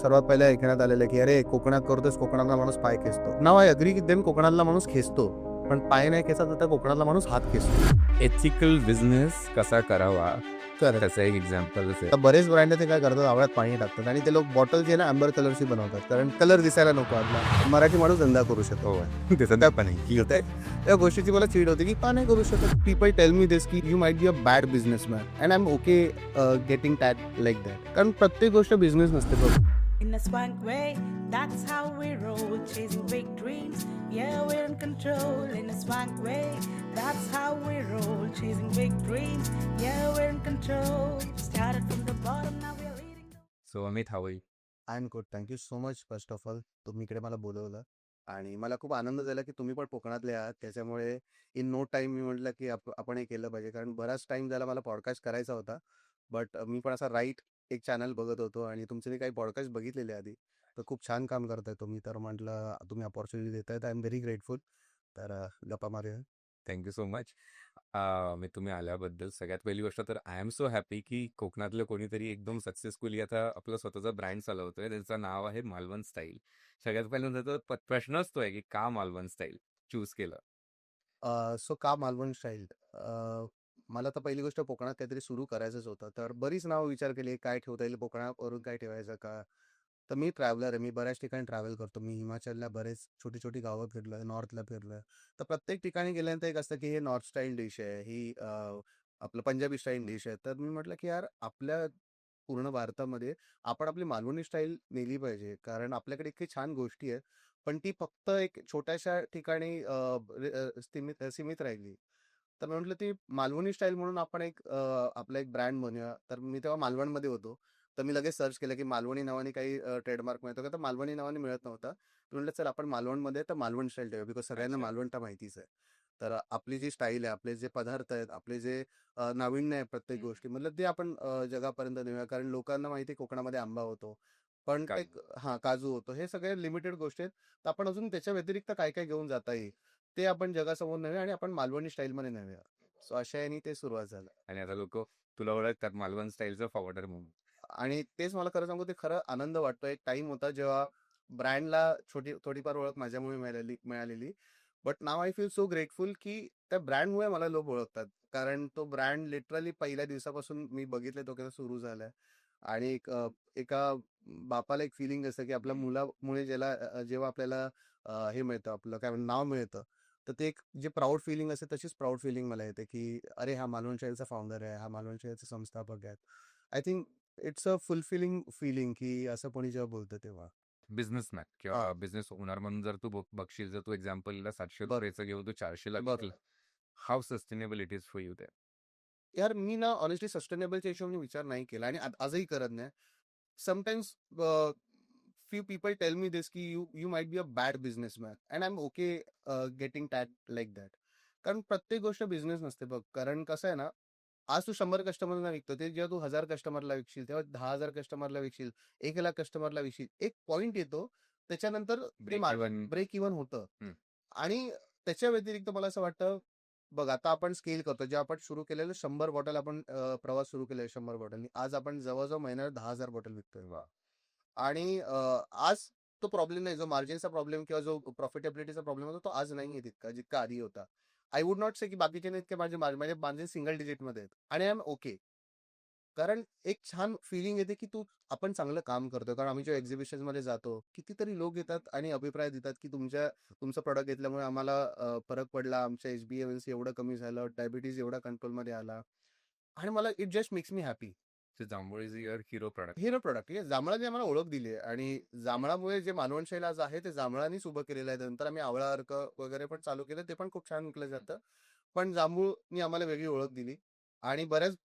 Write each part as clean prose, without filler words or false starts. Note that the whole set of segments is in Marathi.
सर्वात पहिला ऐकण्यात आलेलं की अरे कोकणात करतोस, कोकणातला माणूस पाय खेचतो. नाव आय अग्री की देन कोकणातला माणूस खेचतो, पण पाय नाही खेचत तर त्या कोकणातला माणूस हात खेचतो. एथिकल बिझनेस कसा करावा करेक्ट. त्याचं एक एक्झाम्पलच आहे. तर बरेच ब्रँड ते काय करतात, आवळ्यात पाणी टाकतात आणि ते लोक बॉटल जे ना अँबर कलरची बनवतात, कारण कलर दिसायला नको आपला. मराठी माणूस धंदा करू शकतो. हो त्याचं त्या पण आहे की होतंय. त्या गोष्टीची मला चीड होती की का नाही करू शकत. पीपल टेल मी दिस की you might be a bad businessman and I am okay getting tag like that. कारण प्रत्येक गोष्ट बिझनेस नसते बघ. In a swank way, that's how we roll, chasing big dreams. Yeah, we're in control. In a swank way, that's how we roll, chasing big dreams. Yeah, we're in control. Started from the bottom, now we're leading. So Amit how are you. I am good. Thank you so much first of all तुम्ही इकडे मला बोलवलं आणि मला खूप आनंद झाला की तुम्ही पण कोकणातले आहात. त्याच्यामुळे इन नो टाईम मी म्हटलं की आपण हे केलं पाहिजे, कारण बराच टाईम झाला मला पॉडकास्ट करायचा होता. बट मी पण असा राईट एक चॅनल बघत होतो आणि तुमचे मी काही पॉडकास्ट बघितलेले आधी. तर खूप छान काम करताय तुम्ही. तर म्हटलं तुम्ही अपॉर्च्युनिटी देताय, आय एम व्हेरी ग्रेटफुल. तर गप्पा मारूया. Thank you so much. मी तुम्ही आल्याबद्दल सगळ्यात पहिली गोष्ट तर आय एम सो हॅपी की कोकणातलं कोणीतरी एकदम सक्सेसफुली आता आपलं स्वतःचा ब्रँड चालवतोय. त्याचं नाव आहे मालवण स्टाईल. सगळ्यात पहिल्यांदा तर प्रश्नच तो आहे की का मालवण स्टाईल चूज केलं. सो का मालवण स्टाईल? मला तर पहिली गोष्ट कोकणात काहीतरी सुरू करायचंच होतं. तर बरीच नावं विचार केली, काय ठेवता येईल कोकणावरून, काय ठेवायचं का? तर मी ट्रॅव्हलर आहे. मी बऱ्याच ठिकाणी ट्रॅव्हल करतो. मी हिमाचलला बरेच छोटी-छोटी गावं फिरलोय, नॉर्थला फिरलोय. तर प्रत्येक ठिकाणी गेल्यानंतर एक असतं की हे नॉर्थ स्टाईल डिश आहे, ही आपलं पंजाबी स्टाईल डिश आहे. तर मी म्हटलं की यार आपल्या पूर्ण भारतामध्ये आपण आपली मालवणी स्टाईल नेली पाहिजे. कारण आपल्याकडे इतकी छान गोष्टी आहेत, पण ती फक्त एक छोट्याशा ठिकाणी सीमित राहिली. तर मी म्हटलं ती मालवणी स्टाईल म्हणून आपण आपला एक ब्रँड बनवूया. तर मी तेव्हा मालवणमध्ये होतो. तर मी लगेच सर्च केलं की मालवणी नावाने काही ट्रेडमार्क मिळतो का? तर मालवणी नावाने मिळत नव्हता. तर म्हटलं चल आपण मालवणमध्ये तर मालवण स्टाईल ठेवूया, बिकॉज सगळ्यांना अच्छा. मालवण तर माहितीच आहे. तर आपली जी स्टाईल आहे, आपले जे पदार्थ आहेत, आपले जे नाविन्य आहे प्रत्येक गोष्टी मतलब ते आपण जगापर्यंत नेऊया. कारण लोकांना माहिती आहे कोकणामध्ये आंबा होतो, पण काजू. काजू होतो. हे सगळे लिमिटेड गोष्टी आहेत. तर आपण अजून त्याच्या व्यतिरिक्त काय काय घेऊन जाता येईल ते आपण जगासमोर नेऊया आणि आपण मालवणी स्टाईलमध्ये नेऊया. सो अशा याने ते सुरुवात झालं. आणि आता लोक तुला ओळखतात मालवण स्टाईलचा फॉर्वर्डर म्हणून. आणि तेच मला खरं सांगू, ते खरं आनंद वाटतो. एक टाइम होता जेव्हा ब्रँडला थोडीफार ओळख माझ्यामुळे मिळालेली. But now I feel so grateful की त्या ब्रँडमुळे मला लोक ओळखतात. कारण तो ब्रँड लिटरली पहिल्या दिवसापासून मी बघितलं तो कसा सुरू झालाय. आणि एका बापाला एक फिलिंग असतं की आपल्या मुलामुळे जेव्हा आपल्याला हे मिळतं, आपलं काय म्हणतात नाव मिळतं, तर ते एक जे प्राऊड फिलिंग असते तशीच प्राऊड फिलिंग मला येते की अरे हा मालवण शेअरचा फाउंडर आहे, हा मालवण शेअरचे संस्थापक आहेत. I think it's a fulfilling feeling की असं कोणी जेव्हा बोलतं तेव्हा. बिझनेसमॅन हा. किंवा बिझनेस ओनर म्हणून जर तू बघशील, जर तू एक्झाम्पलला बर ₹700 घेऊन तू 400 ला बर विकलं. How sustainable it is for you that. यार मी ना ऑनेस्टली सस्टेनेबलच्या हिशोबाने विचार नाही केला आणि आजही करत नाही. Sometimes few people tell me this की you might be a bad businessman and I'm okay getting tagged like that. कारण प्रत्येक गोष्ट बिझनेस नसते बघ. कारण कसं आहे ना, आज तू 100 कस्टमरला विकतो, ते जेव्हा तू 1000 कस्टमरला विकशील, तेव्हा 10,000 कस्टमरला विकशील, 1,00,000 कस्टमरला विकशील, एक पॉइंट येतो त्याच्यानंतर ते ब्रेक इव्हन. ब्रेक इव्हन होतं. आणि त्याच्या व्यतिरिक्त मला असं वाटतं, बघ आता आपण स्केल करतो. जेव्हा आपण सुरू केलेलं 100 बॉटल आपण प्रवास सुरू केलेला 100 बॉटलनी, आज आपण जवळजवळ महिन्याला 10,000 बॉटल विकतोय. वा. आणि आज तो प्रॉब्लेम नाही, जो मार्जिनचा प्रॉब्लेम किंवा जो प्रॉफिटेबिलिटीचा प्रॉब्लेम होता, तो आज नाही आहे तितका जितका आधी होता. आय वुड नॉट से की बाकीचे नाही इतके माझे माझे मार्जिन सिंगल डिजिटमध्ये आहेत आणि आय एम ओके. कारण एक छान फिलिंग येते की आपण चांगलं काम करतोय. कारण आम्ही जेव्हा एक्झिबिशन मध्ये जातो, कितीतरी लोक येतात आणि अभिप्राय देतात की तुमचं प्रॉडक्ट घेतल्यामुळे आम्हाला फरक पडला, आमच्या HbA1c एवढं कमी झालं, डायबिटीज एवढा कंट्रोलमध्ये आला. आणि मला it just makes me happy. जांभूळ is your hero product. Hero product हे जांभळाने आम्हाला ओळख दिली आहे आणि जांभळामुळे जे मालवण शैल आज आहे ते जांभळानेच उभं केलेलं आहे. नंतर आम्ही आवळा अर्क वगैरे पण चालू केलं, ते पण खूप छान विकलं जातं. पण जांभूळनी आम्हाला वेगळी ओळख दिली. आणि बऱ्याच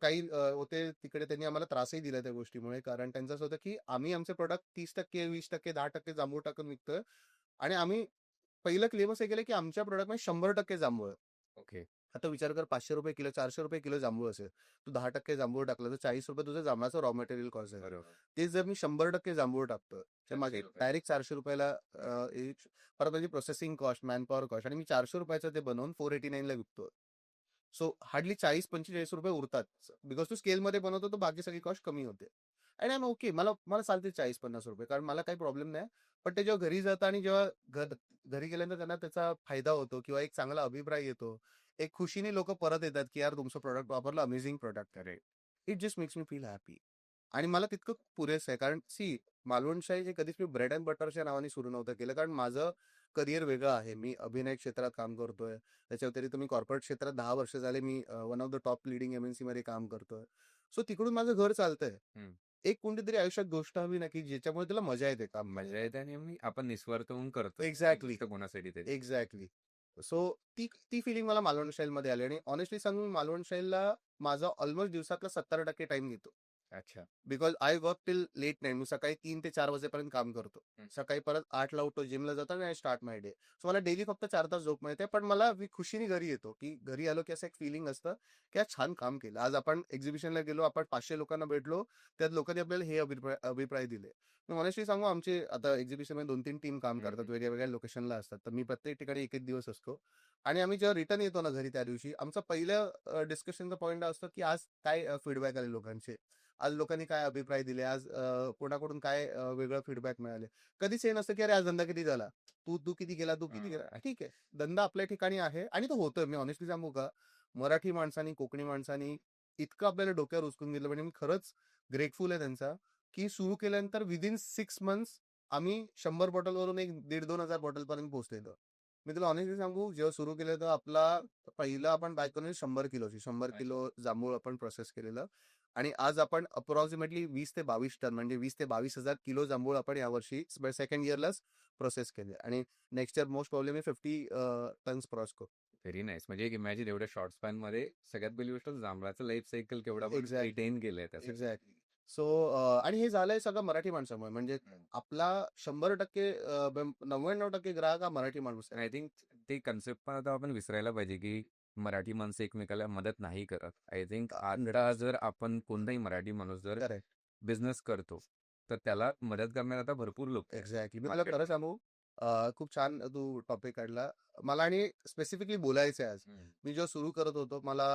काही होते तिकडे, त्यांनी आम्हाला त्रासही दिला त्या गोष्टीमुळे. कारण त्यांचं असं होतं की आम्ही आमचे प्रोडक्ट 30%, 20%, 10% जांभूळ टाकून विकतोय आणि आम्ही पहिलं क्लेम असं केलं की आमच्या प्रोडक्टमध्ये 100% जांभूळ आहे. ओके. आता विचार कर, ₹500 किलो, ₹400 किलो जांभूळ असेल, तू 10% जांभूळ टाकलं तर ₹40 तुझं जांभळाचं रॉ मटेरियल कॉस्ट आहे. बरोबर. तेच जर मी 100% जांभूळ टाकतोय तर माझे ₹400. डायरेक्ट ₹400 परत माझी प्रोसेसिंग कॉस्ट, मॅनपॉवर कॉस्ट, आणि मी ₹400 ते बनवून 489 ला विकतोय. सो हार्डली ₹40-45 उरतात, बिकॉज तू स्केलमध्ये बनवतो तर बाकी सगळी कॉस्ट कमी होते. आणि आय एम ओके. मला मला चालते 40-50 रुपये, कारण मला काही प्रॉब्लेम नाही. पण ते जेव्हा घरी जातं आणि जेव्हा घरी गेल्यानंतर त्यांना त्याचा फायदा होतो किंवा एक चांगला अभिप्राय येतो, एक खुशीने लोक परत येतात की यार तुमचं प्रोडक्ट वापरलं, अमेझिंग प्रोडक्ट आहे. It just makes me feel happy. आणि मला तितकं पुरेसं आहे, कारण मालवण शाही हे कधीच मी ब्रेड अँड बटरच्या नावाने सुरू नव्हतं केलं, कारण माझं करिअर वेगळं आहे. मी अभिनय क्षेत्रात काम करतोय. त्याच्या व्यतिरिक्त मी कॉर्पोरेट क्षेत्रात 10 वर्ष झाले मी one of the top leading MNC मध्ये काम करतोय. सो तिकडून माझं घर चालतंय. हम्म. एक कोणतीतरी आयुष्यात गोष्ट हवी ना, की ज्याच्यामुळे तुला मजा येते काम मजा येते आणि आपण निस्वार्थ होऊन करतो एक्झॅक्टली. कोणासाठी तरी. एक्झॅक्टली. सो ती ती फिलिंग मला मालवण स्टाईलमध्ये आली, आणि ऑनेस्टली सांगून मालवण स्टाईलला माझा ऑलमोस्ट दिवसातला 70% टाइम घेतो. अच्छा. Because I work till late night. मी सकाळी 3 ते 4 वाजेपर्यंत काम करतो. सकाळी परत 8ला उठतो, जिमला जातो आणि I start my day. So मला डेली फक्त 4 तास झोप मिळते, पण मला मी खुशीने घरी येतो, की घरी आलो की असं एक फिलिंग असतं की आज छान काम केलं. आज आपण एक्झिबिशनला गेलो, आपण 500 लोकांना भेटलो, त्यात लोकांनी आपल्याला हे अभिप्राय दिले. मी ऑनेस्टली सांगू, आमचे आता एक्झिबिशनमध्ये 2-3 टीम काम करतात, वेगळ्या वेगळ्या लोकेशनला असतात. तर मी प्रत्येक ठिकाणी एक दिवस असतो. आणि आम्ही जेव्हा रिटर्न येतो ना घरी त्या दिवशी, आमचा पहिलं डिस्कशनचा पॉईंट असतो की आज काय फीडबॅक आले लोकांचे, आज लोकांनी काय अभिप्राय दिले, आज कोणाकडून काय वेगळं फीडबॅक मिळाले. कधीच हे नसतं की अरे आज धंदा किती झाला, तू तू किती केला, तू किती केला. ठीक आहे, धंदा आपल्या ठिकाणी आहे आणि तो होतोय. मी ऑनेस्टली सांगू का, मराठी माणसानी, कोकणी माणसानी इतकं आपल्याला डोक्यावर उचकून गेलं, म्हणजे मी खरंच ग्रेटफुल आहे त्यांचा, की सुरू केल्यानंतर विदिन 6 मंथ्स आम्ही 100 बॉटलवरून एक 1,500-2,000 बॉटलपर्यंत पोहोचलेलो. मी तुला ऑनेस्टली सांगू, जेव्हा सुरू केलं तर आपला पहिला आपण बॅच बनवली 100 किलो जांभूळ आपण प्रोसेस केलेलं. आणि आज आपण अप्रॉक्सिमेटली 20 ते 22 टन, म्हणजे 20 ते 22,000 किलो जांभूळ आपण यावर्षी सेकंड इयरलाच प्रोसेस केले. आणि next year most problem 50 tons cross करू. Very nice. म्हणजे एक इमॅजिन, एवढ्या शॉर्ट स्पॅन मध्ये सगळ्यात पहिली गोष्ट, जांभळाचं लाईफ सायकल केवढा एक्झॅक्ट रिटेन केलंय त्यासाठी. एक्झॅक्टली. सो आणि हे झालंय सगळं मराठी माणसामुळे. म्हणजे आपला 100% 99% ग्राहक हा मराठी माणूस आहे. आय थिंक ते कन्सेप्ट पण आता आपण विसरायला पाहिजे की मराठी माणसं एकमेकाला मदत नाही करत. आय थिंक आता जर आपण कोणताही मराठी माणूस जर करेक्ट. बिझनेस करतो तर त्याला मदत करण्यात आता भरपूर लोक आहेत. एक्झॅक्टली. मी तुला खरं सांगू, खूप छान तू टॉपिक काढला मला, आणि स्पेसिफिकली बोलायचं आहे आज. मी जेव्हा सुरू करत होतो, मला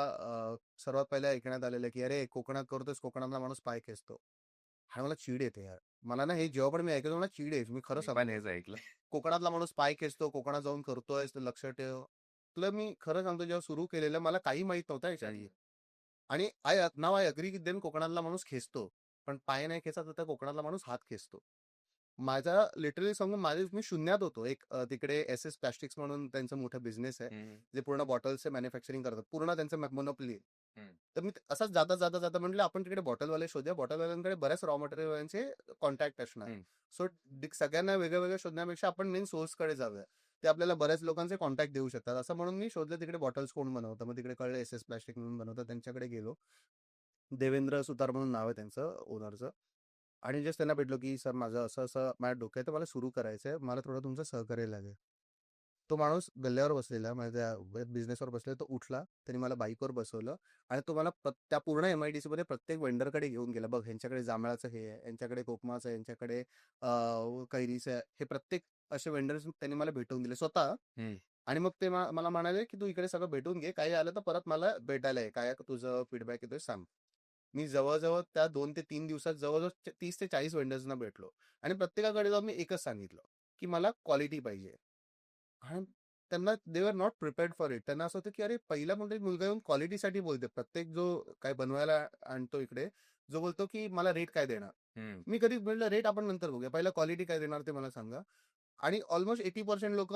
सर्वात पहिला ऐकण्यात आलेलं की अरे कोकणात करतोस, कोकणातला माणूस पाय खेचतो. आणि मला चीड येते यार. मला ना हे जेव्हा पण मी ऐकतो मला चीड येते. मी खरं मी पण सांगतो, हेच ऐकलं. कोकणातला माणूस पाय खेचतो, कोकणात जाऊन करतोय, तर लक्ष ठेव. तुला मी खरं सांगतो, जेव्हा सुरू केलेलं मला काही माहित नव्हतं याच्याआधी. आणि आय अग्री की देन कोकणातला माणूस खेचतो, पण पाय नाही खेचत, तर कोकणातला माणूस हात खेचतो. माझा लिटरली सांगून मी शून्यात होतो. एक तिकडे SS प्लास्टिक्स म्हणून त्यांचं मोठं बिझनेस आहे, जे पूर्ण बॉटल्सचे मॅन्युफॅक्चरिंग करतात. पूर्ण त्यांचं मोनोपली आहे. तर मी असंच जाता जाता जाता म्हटलं आपण तिकडे बॉटलवाले शोधूया. बॉटलवाल्यांकडे बऱ्याच रॉ मटेरियलचे कॉन्टॅक्ट असणार. सो सगळ्यांना वेगळं वेगळं शोधण्यापेक्षा आपण मेन सोर्सकडे जाऊया. ते आपल्याला बऱ्याच लोकांचे कॉन्टॅक्ट देऊ शकतात. असं म्हणून मी शोधलं तिकडे बॉटल्स कोण बनवतं. मग तिकडे कळलं SS प्लास्टिक म्हणून बनवतात. त्यांच्याकडे गेलो. देवेंद्र सुतार म्हणून नाव आहे त्यांचं ओनरचं. आणि जस्ट त्यांना भेटलो की सर माझं असं असं माझ्या डोक्यात मला सुरू करायचं आहे, मला थोडं तुमचं सहकार्य लागेल. तो माणूस गल्ल्यावर बसलेला, माझ्या बिझनेसवर बसलेला, तो उठला, त्यांनी मला बाईकवर बसवलं आणि तो मला त्या पूर्ण MIDC मध्ये प्रत्येक वेंडरकडे घेऊन गेला. बघ ह्यांच्याकडे जांभळाचं हे आहे, यांच्याकडे कोकमाचं आहे, यांच्याकडे कैरीचं आहे. हे प्रत्येक असे वेंडर्स त्यांनी मला भेटवून दिले स्वतः. आणि मग ते मला म्हणाले की तू इकडे सगळं भेटून घे, काही आलं तर परत मला भेटायला आहे, काय तुझं फीडबॅक येतोय सांग. मी जवळजवळ त्या 2 ते 3 दिवसात जवळजवळ 30 ते 40 वेंडर्सना भेटलो. आणि प्रत्येकाकडे जाऊन मी एकच सांगितलं की मला क्वालिटी पाहिजे. आणि त्यांना दे were not prepared for it. त्यांना असं होतं की अरे पहिला म्हणजे मुलगा येऊन क्वालिटीसाठी बोलते. प्रत्येक जो काय बनवायला आणतो इकडे, जो बोलतो की मला रेट काय देणार. मी कधी म्हटलं रेट आपण नंतर बघूया, पहिला क्वालिटी काय देणार ते मला सांगा. आणि ऑलमोस्ट 80% लोक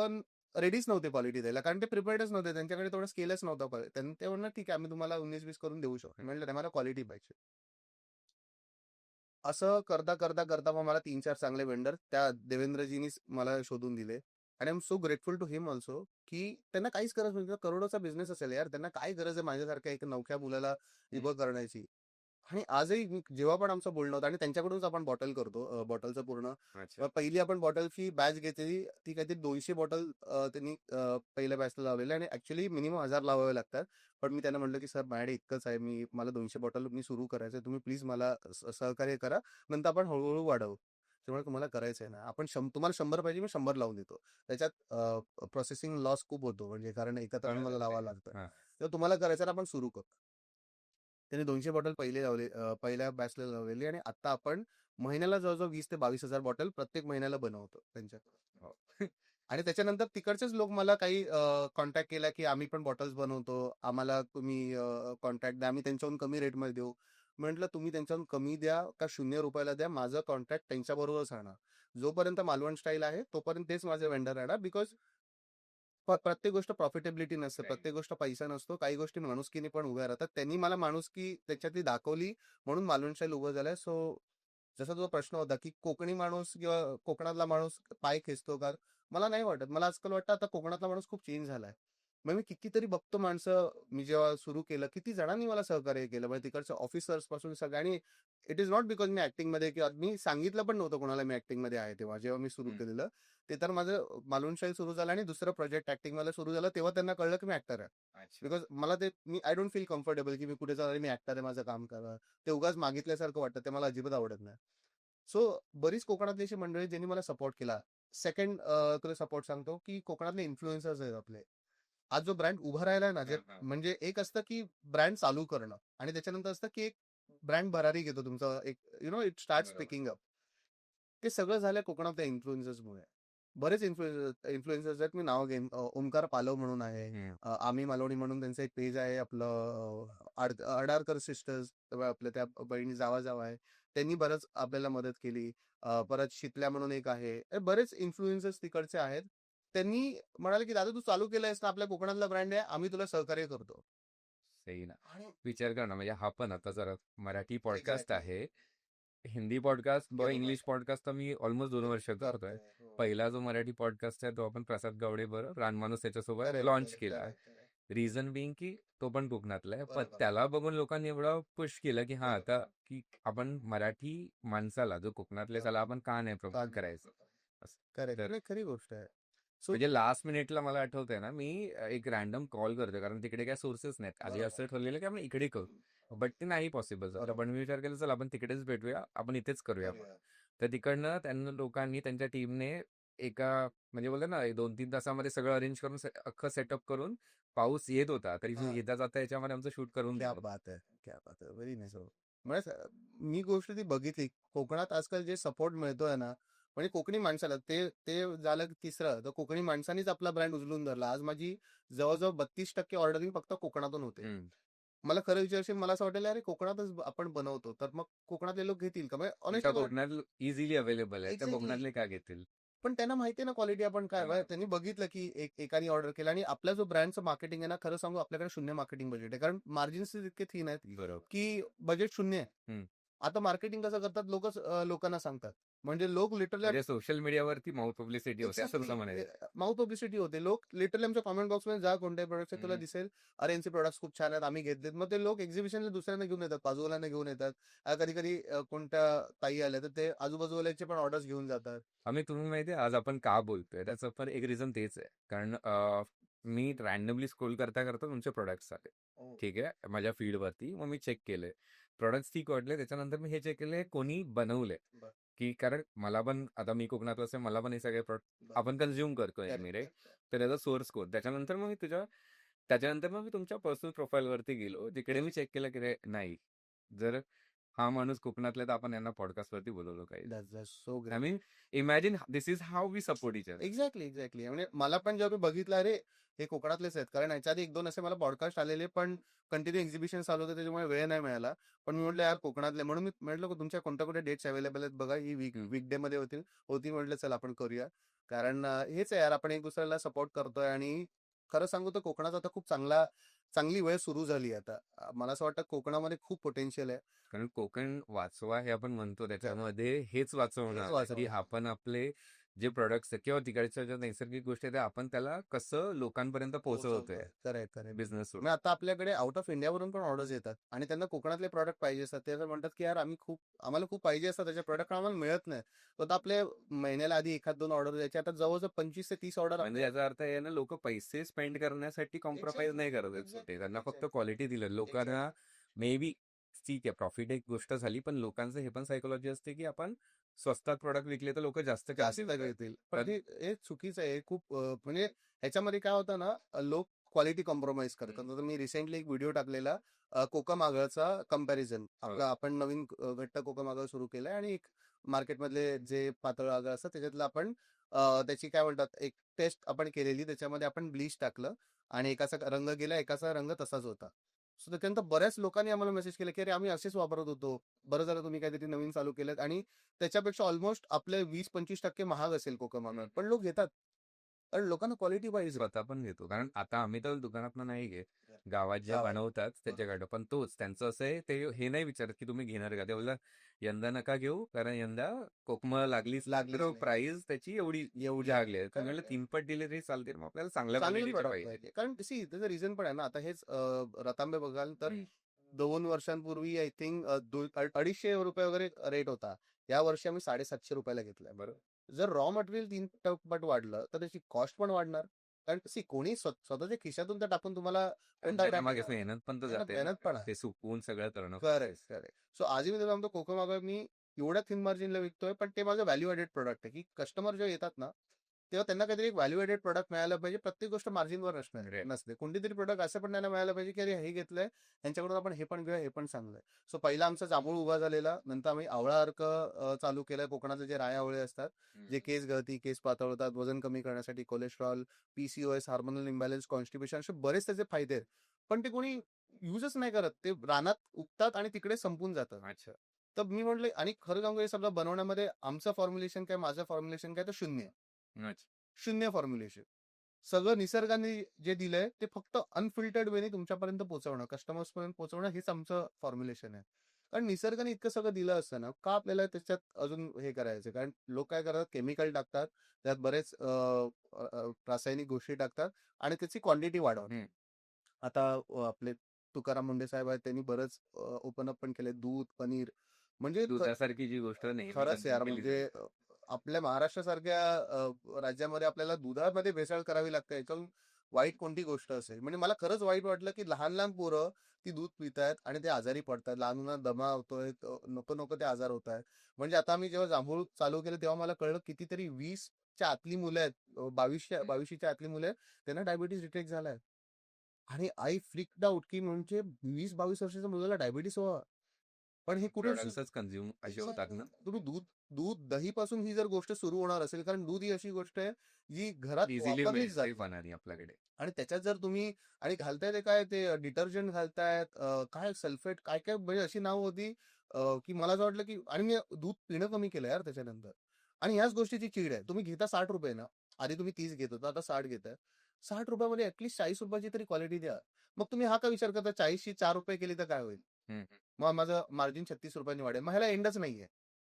रेडीच नव्हते क्वालिटी द्यायला, कारण ते प्रिपेअर्डच नव्हते, त्यांच्याकडे तेवढा स्केलच नव्हता. ते म्हणणार ठीक आहे आम्ही तुम्हाला 19-20 करून देऊ शकतो. म्हटलं नाही, मला क्वालिटी पाहिजे. असं करता करता करता मग मला 3-4 चांगले वेंडर त्या देवेंद्रजीनीच मला शोधून दिले. आणि I am so grateful to him also, की त्यांना काहीच गरज नव्हती. करोडोचा बिझनेस असेल यार, त्यांना काय गरज आहे माझ्यासारख्या एक नवख्या मुलाला उभं करण्याची. आणि आजही जेव्हा पण आमचं बोलणं होतं, आणि त्यांच्याकडूनच आपण बॉटल करतो, बॉटलचं पूर्ण पहिली आपण बॉटल फी बॅच घेतली, ती काहीतरी 200 बॉटल त्यांनी पहिल्या बॅचला लावलेल्या, आणि ऍक्च्युली मिनिमम 1000 लावावे लागतात. पण मी त्यांना म्हटलं की सर माझ्याकडे इतकंच आहे, मला 200 बॉटल मी सुरू करायचं, तुम्ही प्लीज मला सहकार्य करा, नंतर आपण हळूहळू वाढवू. त्यामुळे तुम्हाला करायचं आहे ना, आपण तुम्हाला 100 पाहिजे, मी 100 लावून देतो. त्याच्यात प्रोसेसिंग लॉस खूप होतो, म्हणजे कारण एकत्र मला लावावं लागतं. तर तुम्हाला करायचं आपण सुरू करू. त्यांनी 200 बॉटल पहिल्या बॅचला लावलेली आणि आता आपण महिन्याला जवळजवळ 20 ते 22,000 बॉटल प्रत्येक महिन्याला बनवतो त्यांच्याकडे. हो. आणि त्याच्यानंतर तिकडचेच लोक मला काही कॉन्टॅक्ट केला की आम्ही पण बॉटल्स बनवतो, आम्हाला तुम्ही कॉन्टॅक्ट द्या, आम्ही त्यांच्याहून कमी रेटमध्ये देऊ. म्हटलं तुम्ही त्यांच्याहून कमी द्या का 0 रुपयाला द्या, माझं कॉन्टॅक्ट त्यांच्याबरोबरच राहणार. जोपर्यंत मालवण स्टाईल आहे तोपर्यंत तेच माझे वेंडर राहणार. बिकॉज प्रत्येक गोष्ट प्रॉफिटेबिलिटी नसते, प्रत्येक गोष्ट पैसा नसतो, काही गोष्टी माणुसकीने पण उभ्या राहतात. त्यांनी मला माणुसकी त्याच्यातली दाखवली म्हणून मालवण स्टाईल उभं झालंय. सो जसा तुझा प्रश्न होता की कोकणी माणूस किंवा कोकणातला माणूस पाय खेचतो का, मला नाही वाटत. मला आजकाल वाटतं आता कोकणातला माणूस खूप चेंज झालाय. मग मी कितीतरी बघतो माणसं, मी जेव्हा सुरू केलं किती जणांनी मला सहकार्य केलं, म्हणजे तिकडच्या ऑफिसर्स पासून सगळ्यांनी. It is not because me acting मध्ये किंवा मी सांगितलं पण नव्हतं कोणाला मी ऍक्टिंग मध्ये आहे तेव्हा, जेव्हा मी सुरू हम्म. केलेलं. ते तर माझं मालवण स्टाईल सुरू झालं आणि दुसरं प्रोजेक्ट ऍक्टिंग वाला सुरू झालं तेव्हा त्यांना कळलं की मी ऍक्टर आहे. अच्छा. बिकॉज मला ते आय डोंट फील कम्फर्टेबल की मी कुठे जाणार, मी ऍक्टर आहे, माझं काम करा. ते उगाच मागितल्यासारखं वाटतं, ते मला अजिबात आवडत नाही. सो बरीच कोकणातली अशी मंडळी ज्यांनी मला सपोर्ट केला. सेकंड तुला सपोर्ट सांगतो की कोकणातले इन्फ्लुएन्सर्स आहेत आपले. आज जो ब्रँड उभा राहिलाय ना, जे हा, हा. म्हणजे एक असतं की ब्रँड चालू करणं आणि त्याच्यानंतर असतं की एक ब्रँड भरारी घेतो तुमचा, एक इट स्टार्ट बरोबर. Speaking up. ते सगळं झालं कोकणातल्या इन्फ्लुएन्सर्समुळे. बरेच इन्फ्लुएन्सर्स आहेत, मी नाव घेईन. ओमकार पालव म्हणून आहे, हम्म. आम्ही मालवणी म्हणून त्यांचं एक पेज आहे आपलं. अडारकर सिस्टर्स, आपल्या त्या बहिणी जावा जावा आहे, त्यांनी बरंच आपल्याला मदत केली. परत शितल्या म्हणून एक आहे. बरेच इन्फ्लुएन्सर्स तिकडचे आहेत. त्यांनी म्हणाले की दादा तू चालू केलंयस ना, आपल्या कोकणातला ब्रँड आहे, आम्ही तुला सहकार्य करतो. सही ना. आणि विचार कर ना, म्हणजे हा पण आता जरा मराठी पॉडकास्ट Exactly. आहे. हिंदी पॉडकास्ट बघा, बरोबर. इंग्लिश पॉडकास्ट तर मी ऑलमोस्ट 2 वर्ष करतोय. हो. पहिला जो मराठी पॉडकास्ट आहे तो आपण प्रसाद गावडे बरोबर रानमाणूस त्याच्यासोबत Correct, लॉन्च correct, केला. correct, correct. रिझन बिंग की तो पण कोकणातला आहे, पण बरोबर. त्याला बघून लोकांनी एवढा पुश केलं की हा बरोबर. आता की आपण मराठी माणसाला जो कोकणातले त्याला आपण का नाही प्रमोट करायचं असं. करेक्ट, तर नाही खरी गोष्ट आहे. सो म्हणजे लास्ट मिनिटला मला आठवतंय ना, मी एक रॅन्डम कॉल करतो कारण तिकडे काय सोर्सेस नाहीत. आधी बरोबर. असं ठरलेलं की आपण इकडे करू, बट ते नाही पॉसिबल झालं. बरोबर. पण मी विचार केला चल आपण तिकडेच भेटूया, आपण इथेच करूया. करूया. तर तिकडनं त्यांना लोकांनी त्यांच्या टीमने एका म्हणजे बोलतो ना 2-3 तासामध्ये सगळं अरेंज करून अख्खं सेटअप करून, पाऊस येत होता तरी हा. येता जाता याच्यामध्ये आमचं शूट करून क्या दिलं. बात आहे, क्या बात आहे, व्हेरी नाईस. म्हणजे मी गोष्ट ती बघितली कोकणात आजकाल जे सपोर्ट मिळतोय ना, म्हणजे कोकणी माणसाला ते ते झालं तिसरं, तर कोकणी माणसांनीच आपला ब्रँड उचलून धरला. आज माझी जवळजवळ 32% ऑर्डरिंग फक्त कोकणातून होते. हम्म. मला खरं विचारशील, मला असं वाटेल अरे कोकणातच आपण बनवतो तर मग कोकणातले लोक घेतील का, म्हणजे तुमच्या honestly कोकणात इझिली अवेलेबल आहे, त्या Exactly. कोकणातले का घेतील? पण त्यांना माहिती आहे ना क्वालिटी आपण काय. हा. त्यांनी बघितलं की एकाने ऑर्डर केलं आणि आपला जो ब्रँडचं मार्केटिंग आहे ना, खरं सांगू आपल्याकडे शून्य मार्केटिंग बजेट आहे, कारण मार्जिन्स इतके थिन आहेत बरोबर. की बजेट शून्य आहे. हम्म. आता मार्केटिंग कसं करतात लोक, लोकांना सांगतात, म्हणजे लोक लिटरली म्हणजे सोशल मीडियावरती माउथ पब्लिसिटी होते असं तुमचं म्हणायचं. माउथ पब्लिसिटी होते. लोक लिटरली आमच्या कॉमेंट बॉक्समध्ये जा, कोणत्याही प्रोडक्टचे तुला दिसेल, अरे यांचे प्रोडक्ट्स खूप छान आहेत, आम्ही घेतलेत. मग ते लोक एक्झिबिशनला दुसऱ्यांना घेऊन येतात, बाजूवाल्यांना घेऊन येतात. कधी कधी कोणत्या ताई आल्या तर ते आजूबाजूवाल्याचे पण ऑर्डर्स घेऊन जातात. आम्ही तुम्ही माहितीये आज आपण का बोलतोय त्याचं पण एक रिझन तेच आहे. कारण मी रॅन्डमली स्क्रोल करता करता तुमचे प्रोडक्ट्स आले, ठीक आहे, माझ्या फीडवरती. मग मी चेक केले, प्रोडक्ट्स ठीक वाटले. त्याच्यानंतर मी हे चेक केले कोणी बनवले, बरं. की कारण मला पण आता मी कोकणात असेल, मला पण हे सगळे प्रोडक्ट आपण कन्झ्युम करतोय Correct, मी रे. correct, correct. तर त्याचा सोर्स कोड. त्याच्यानंतर मग मी तुमच्या पर्सनल प्रोफाईलवरती गेलो, तिकडे मी चेक केलं की रे नाही, जर हा माणूस कोकणातला तर आपण यांना पॉडकास्टवरती बोलवलं काही. That's so I great. Mean imagine this is how we support each other. Exactly. म्हणजे मला पण जेव्हा मी बघितलं अरे हे कोकणातलेच आहेत, कारण याच्या आधी 1-2 असे मला पॉडकास्ट आलेले, पण कंटिन्यू एक्झिबिशन चालू होते त्याच्यामुळे वेळ नाही मिळाला. पण मी म्हटलं यार कोकणातले, म्हणून मी म्हटलं तुमच्या कोणत्या कोणत्या डेट्स अवेलेबल आहेत बघा, ही वीकडे मध्ये होती म्हटलं चल आपण करूया. कारण हेच आहे यार, आपण एक दुसऱ्याला सपोर्ट करतोय. आणि खरं सांगू तर कोकणात आता खूप चांगली वेळ सुरू झाली आता. मला असं वाटतं कोकणामध्ये खूप पोटेन्शियल आहे. कारण कोकण वाचवा हे आपण म्हणतो, त्याच्यामध्ये हेच वाचवणार वाचवणार. की आपण आपले जे प्रोडक्ट्स किंवा तिकडच्या ज्या नैसर्गिक गोष्टी आहेत त्या आपण त्याला कसं लोकांपर्यंत पोहोचवतोय करेक्ट. बिझनेस. मग आता आपल्याकडे आउट ऑफ इंडियावरून पण ऑर्डर्स येतात आणि त्यांना कोकणातले प्रॉडक्ट पाहिजे असतात. ते असं म्हणतात की यार आम्हाला खूप पाहिजे असतात, त्याचे प्रॉडक्ट आम्हाला मिळत नाही. तर आता आपल्या महिन्याला आधी 1-2 ऑर्डर द्यायचे, आता जवळजवळ 25 ते 30 ऑर्डर. म्हणजे याचा अर्थ आहे ना, लोक पैसे स्पेंड करण्यासाठी कॉम्प्रोमाइज नाही करत आहेत. Exactly. ते त्यांना फक्त क्वालिटी दिलं लोकांना. मे बी ठीक आहे, प्रॉफिट एक गोष्ट झाली, पण लोकांचं हे पण सायकोलॉजी असते की आपण स्वस्तात प्रोडक्ट विकले तर लोक जास्त जास्त घेतील. पण हे चुकीचं आहे खूप. म्हणजे ह्याच्यामध्ये काय होतं ना, लोक क्वालिटी कॉम्प्रोमाइज करतात. आता मी रिसेंटली एक व्हिडिओ टाकलेला कोकम आगळचा कंपॅरिझन. आपलं आपण नवीन घट्ट कोकम आगळ सुरू केलंय आणि एक मार्केटमधले जे पातळ आगळ असतात त्याच्यातलं आपण त्याची काय म्हणतात एक टेस्ट आपण केलेली. त्याच्यामध्ये आपण ब्लीच टाकलं आणि एकाचा रंग गेला, एकाचा रंग तसाच होता. सो त्याच्यानंतर बऱ्याच लोकांनी आम्हाला मेसेज केले की अरे आम्ही असेच वापरत होतो, बरं झालं तुम्ही काहीतरी नवीन चालू केलं. आणि त्याच्यापेक्षा ऑलमोस्ट आपले 20-25% महाग असेल कोकम आगळ, पण लोक घेतात कारण लोकांना क्वालिटी पाहिजे. स्वतः पण घेतो, कारण आता आम्ही तर दुकानात नाही घेत, गावात ज्या गावात. बनवतात त्याच्याकडं. पण तोच त्यांचं असं आहे, ते हे नाही विचारत की तुम्ही घेणार का. ते बोलला यंदा नका घेऊ, कारण यंदा कोकमं लागलीच लागलीच नाही. प्राइस त्याची एवढी एवढी लागली आहे. तर कारण म्हणलं 3 पट दिले तरी चालतील, मग आपल्याला चांगल्या चांगले क्वालिटीचे प्रॉडक्ट पाहिजे. पाहिजे. कारण सी त्याचं रिझन पण आहे ना. आता हेच रतांबे बघाल तर हम्म. 2 वर्षांपूर्वी आय थिंक ₹250 वगैरे रेट होता. या वर्षी आम्ही ₹750 घेतलाय. बरोबर. जर रॉ मटेरियल 3 पट वाढलं तर त्याची कॉस्ट पण वाढणार. कारण सी कोणी स्वतःच्या खिशातून तर टाकून तुम्हाला आणि त्याच्या मागे मेहनत पण तर जाते ना. मेहनत पण आहे. ते सुकवून सगळं करणं. Correct, correct. सो आजही मी तुला म्हणतो कोकम आगळ मी एवढ्या थिन मार्जिनला विकतोय, पण ते माझं व्हॅल्यू ऍडेड प्रोडक्ट आहे की कस्टमर जेव्हा येतात ना तेव्हा त्यांना काहीतरी एक व्हॅल्यू ऍडेड प्रोडक्ट मिळायला पाहिजे. प्रत्येक गोष्ट मार्जिनवर Right. नसते. कोणतीतरी प्रोडक्ट असं पण त्यांना मिळायला पाहिजे की अरे हे घेतलंय यांच्याकडून आपण हे पण घेऊया, हे पण चांगलं आहे. सो पहिला आमचा जांभूळ उभा झालेला, नंतर आम्ही आवळा अर्क चालू केलाय. कोकणातले जे राय आवळे असतात जे केस गळती, केस पातळ होतात, वजन कमी करण्यासाठी, cholesterol, PCOS, hormonal imbalance, constipation असे बरेच त्याचे फायदे आहेत. पण ते कोणी युजच नाही करत. ते रानात उगतात आणि तिकडे संपून जातात. अच्छा. तर मी म्हटलं आणि खरं सांगू हे समजा बनवण्यामध्ये आमचं फॉर्म्युलेशन काय, माझं फॉर्म्युलेशन काय, तर शून्य. अच्छा. शून्य फॉर्म्युलेशन. सगळं निसर्गाने जे दिलंय ते फक्त अनफिल्टर्ड वेने तुमच्यापर्यंत पोहोचवणं, कस्टमर्स पर्यंत पोहोचवणं हेच आमचं फॉर्म्युलेशन आहे. कारण निसर्गाने इतकं सगळं दिलं असतं ना, का आपल्याला त्याच्यात अजून हे करायचं. कारण लोक काय करतात, केमिकल टाकतात, त्यात बरेच रासायनिक गोष्टी टाकतात आणि त्याची क्वांटिटी वाढवतात. हम्म. आता आपले तुकाराम मुंडे साहेब आहेत, त्यांनी बरंच ओपन अप पण केले. दूध, पनीर म्हणजे दुधासारखी जी गोष्ट नेहमी खरंच यार consume केली म्हणजे जाते. आपल्या महाराष्ट्रासारख्या राज्यामध्ये आपल्याला दुधामध्ये भेसळ करावी लागते. याच्याहून वाईट कोणती गोष्ट असेल. म्हणजे मला खरंच वाईट वाटलं की लहान लहान पोरं ती दूध पितायत आणि ते आजारी पडतात. लहान मुलांना दमा होतोय, नको नको ते आजार होत आहेत. म्हणजे आता आम्ही जेव्हा जांभूळ चालू केलं तेव्हा मला कळलं कितीतरी 20च्या आतली मुलं आहेत, 22च्या आतली मुलं आहेत, त्यांना डायबिटीस डिटेक्ट झालाय. आणि आई फ्लिक्ड आउट की म्हणजे 20-22 वर्षाच्या मुलाला डायबिटीस व्हावा. पण हे कुठे प्रोडक्ट्सच कन्झ्युम असे होतात ना. तुम्ही दूध दूध दही पासून ही जर गोष्ट सुरू होणार असेल, कारण दूध ही अशी गोष्ट आहे जी घरात इझिली वापरलीच जाते. होणार आपल्याकडे. आणि त्याच्यात जर तुम्ही आणि घालताय ते काय ते डिटर्जंट घालतायत, काय सल्फेट काय काय म्हणजे अशी नाव होती की मला असं वाटलं की आणि मी दूध पिणं कमी केलं यार त्याच्यानंतर. आणि ह्याच गोष्टीची चीड आहे. तुम्ही घेता 60 रुपये ना, आधी तुम्ही 30 घेत होता, आता 60 घेताय. 60 रुपयामध्ये ऍटलीस्ट 40 रुपयाची तरी क्वालिटी द्या. मग तुम्ही हा का विचार करता 40ची 4 रुपये केली तर काय होईल. हम्म. मग माझं मार्जिन 36 रुपयांनी वाढेल. मग ह्याला एंडच नाहीये.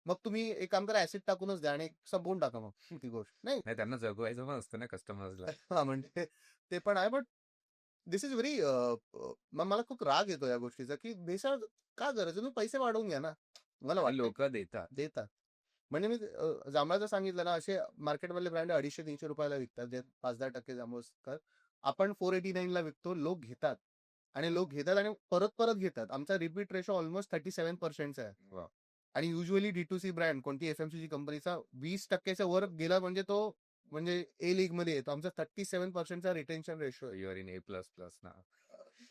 मग तुम्ही एक काम करा, ऍसिड टाकूनच द्या आणि संपवून टाका मग ती गोष्ट. नाही नाही, त्यांना जगवायचं पण असतं ना कस्टमर्सला. हा म्हणजे ते पण आहे. बट दिस इज व्हेरी मला खूप राग येतो या गोष्टीचा की भेसळ का करायचं. तुम्ही पैसे वाढवून घ्या ना. मला वाटतं लोक देतात. देतात. म्हणजे मी जांभळाचं सांगितलं ना, असे मार्केटमधले ब्रँड 250-300 रुपयाला विकतात, जे 5-10% जांभूळ असतात. आपण 489ला विकतो. लोक घेतात आणि परत परत घेतात. आमचा रिपीट रेशो ऑलमोस्ट 37% आहे. वा. आणि युजली D2C ब्रँड कोणती FMCG कंपनीचा 20%च्या वर गेला म्हणजे तो म्हणजे ए लीग मध्ये येतो. आमचा 37%चा रिटेन्शन रेशो आहे. युअर इन A++ ना.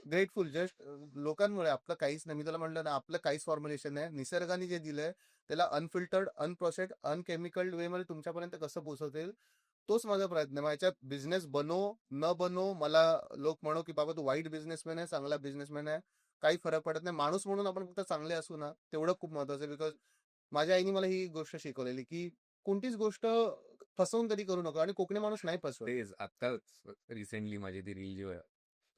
ग्रेटफुल जस्ट लोकांमुळे. आपलं काहीच नाही. मी तुला म्हणलं ना, आपलं काहीच फॉर्म्युलेशन नाही. निसर्गाने जे दिलंय त्याला अनफिल्टर्ड, अनप्रोसेस्ड, अनकेमिकल्ड वे मध्ये तुमच्यापर्यंत कसं पोहोचवता तोच माझा प्रयत्न आहे. मग याच्यात बिझनेस बनो न बनो, मला लोक म्हणो की बाबा तू वाईट बिझनेसमॅन आहे, चांगला बिझनेसमॅन आहे, काही फरक पडत नाही. माणूस म्हणून आपण फक्त चांगले असू ना, तेवढं खूप महत्वाचं आहे. बिकॉज माझ्या आईने मला ही गोष्ट शिकवलेली की कोणतीच गोष्ट फसवून कधी करू नका. आणि कोकणी माणूस नाही फसवत. तेच आता रिसेंटली माझी ती रील जी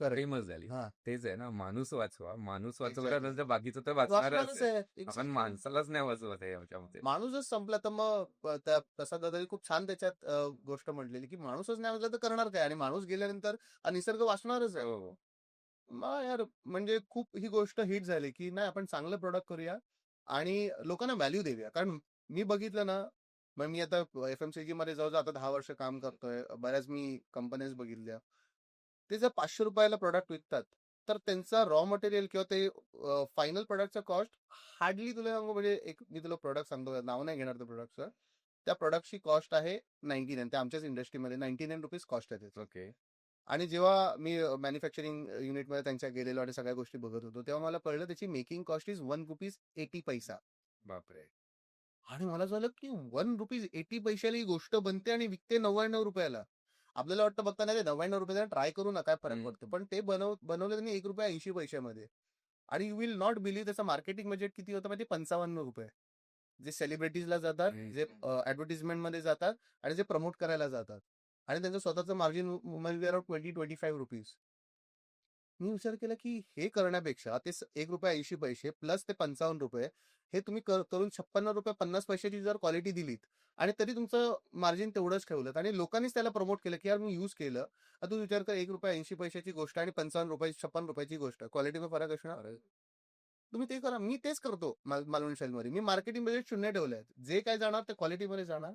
Correct. फेमस झाली, हा. तेच आहे ना, माणूस वाचवा. माणूस वाचवला Exactly. तर बाकीचं तर वाचणारच वाचणारच आहे. आहे. आपण Exactly. माणसालाच नाही वाचवत आहे याच्यामध्ये. माणूसच संपला तर मग प्रसाद दादानी खूप छान त्याच्यात गोष्ट म्हटलेली की माणूसच नाही वाचला तर करणार काय. आणि माणूस गेल्यानंतर हा निसर्ग वाचणारच आहे. हो. मग यार म्हणजे खूप ही गोष्ट हिट झाली की नाही आपण चांगलं प्रोडक्ट करूया आणि लोकांना व्हॅल्यू देऊया. कारण मी बघितलं ना, मग मी आता FMCG मध्ये जवळजवळ आता 10 वर्ष काम करतोय. बऱ्याच मी कंपन्याज बघितल्या. ते जर 500 रुपयाला प्रोडक्ट विकतात तर त्यांचा रॉ मटेरियल किंवा ते फायनल प्रोडक्टचा कॉस्ट हार्डली तुला सांगू म्हणजे एक मी तुला प्रोडक्ट सांगतो, नाव नाही घेणार त्या प्रोडक्टचं. त्या प्रोडक्टची कॉस्ट आहे 99. ते आमच्याच इंडस्ट्रीमध्ये ₹99 कॉस्ट आहे त्याचं. ओके. आणि जेव्हा मी मॅन्युफॅक्चरिंग युनिटमध्ये त्यांच्या गेलेलो आणि सगळ्या गोष्टी बघत होतो, तेव्हा मला कळलं त्याची मेकिंग कॉस्ट इज ₹1.80. बापरे. आणि मला झालं की ₹1.80 ही गोष्ट बनते आणि विकते ₹99. आपल्याला वाटतं बघताना ते ₹99 ट्राय करू ना, काय फरक हम्म. पडतो. पण ते बनवलं त्यांनी ₹1.80 आणि यू विल नॉट बिलीव्ह त्याचं मार्केटिंग बजेट किती होतं माहिती ₹55. जे सेलिब्रिटीजला जातात, जे ऍडव्हर्टिजमेंटमध्ये जातात आणि जे प्रमोट करायला जातात. आणि त्यांचं स्वतःचं मार्जिन म्हणजे अराउंड ₹20-25. मी विचार केला की हे करण्यापेक्षा ते ₹1.80 प्लस ते ₹55 हे तुम्ही करून ₹56 50 पैशाची जर क्वालिटी दिलीत आणि तरी तुमचं मार्जिन तेवढंच ठेवलं आणि लोकांनीच त्याला प्रमोट केलं की यार मी यूज केलं. आता तू विचार कर ₹1.80 गोष्ट आणि ₹55 ₹56 गोष्ट क्वालिटीमध्ये फरक असणार. तुम्ही ते करा. मी तेच करतो मालवण स्टाईलमध्ये. मी मार्केटिंग बजेट शून्य ठेवलंय. जे काय जाणार ते क्वालिटीमध्ये जाणार.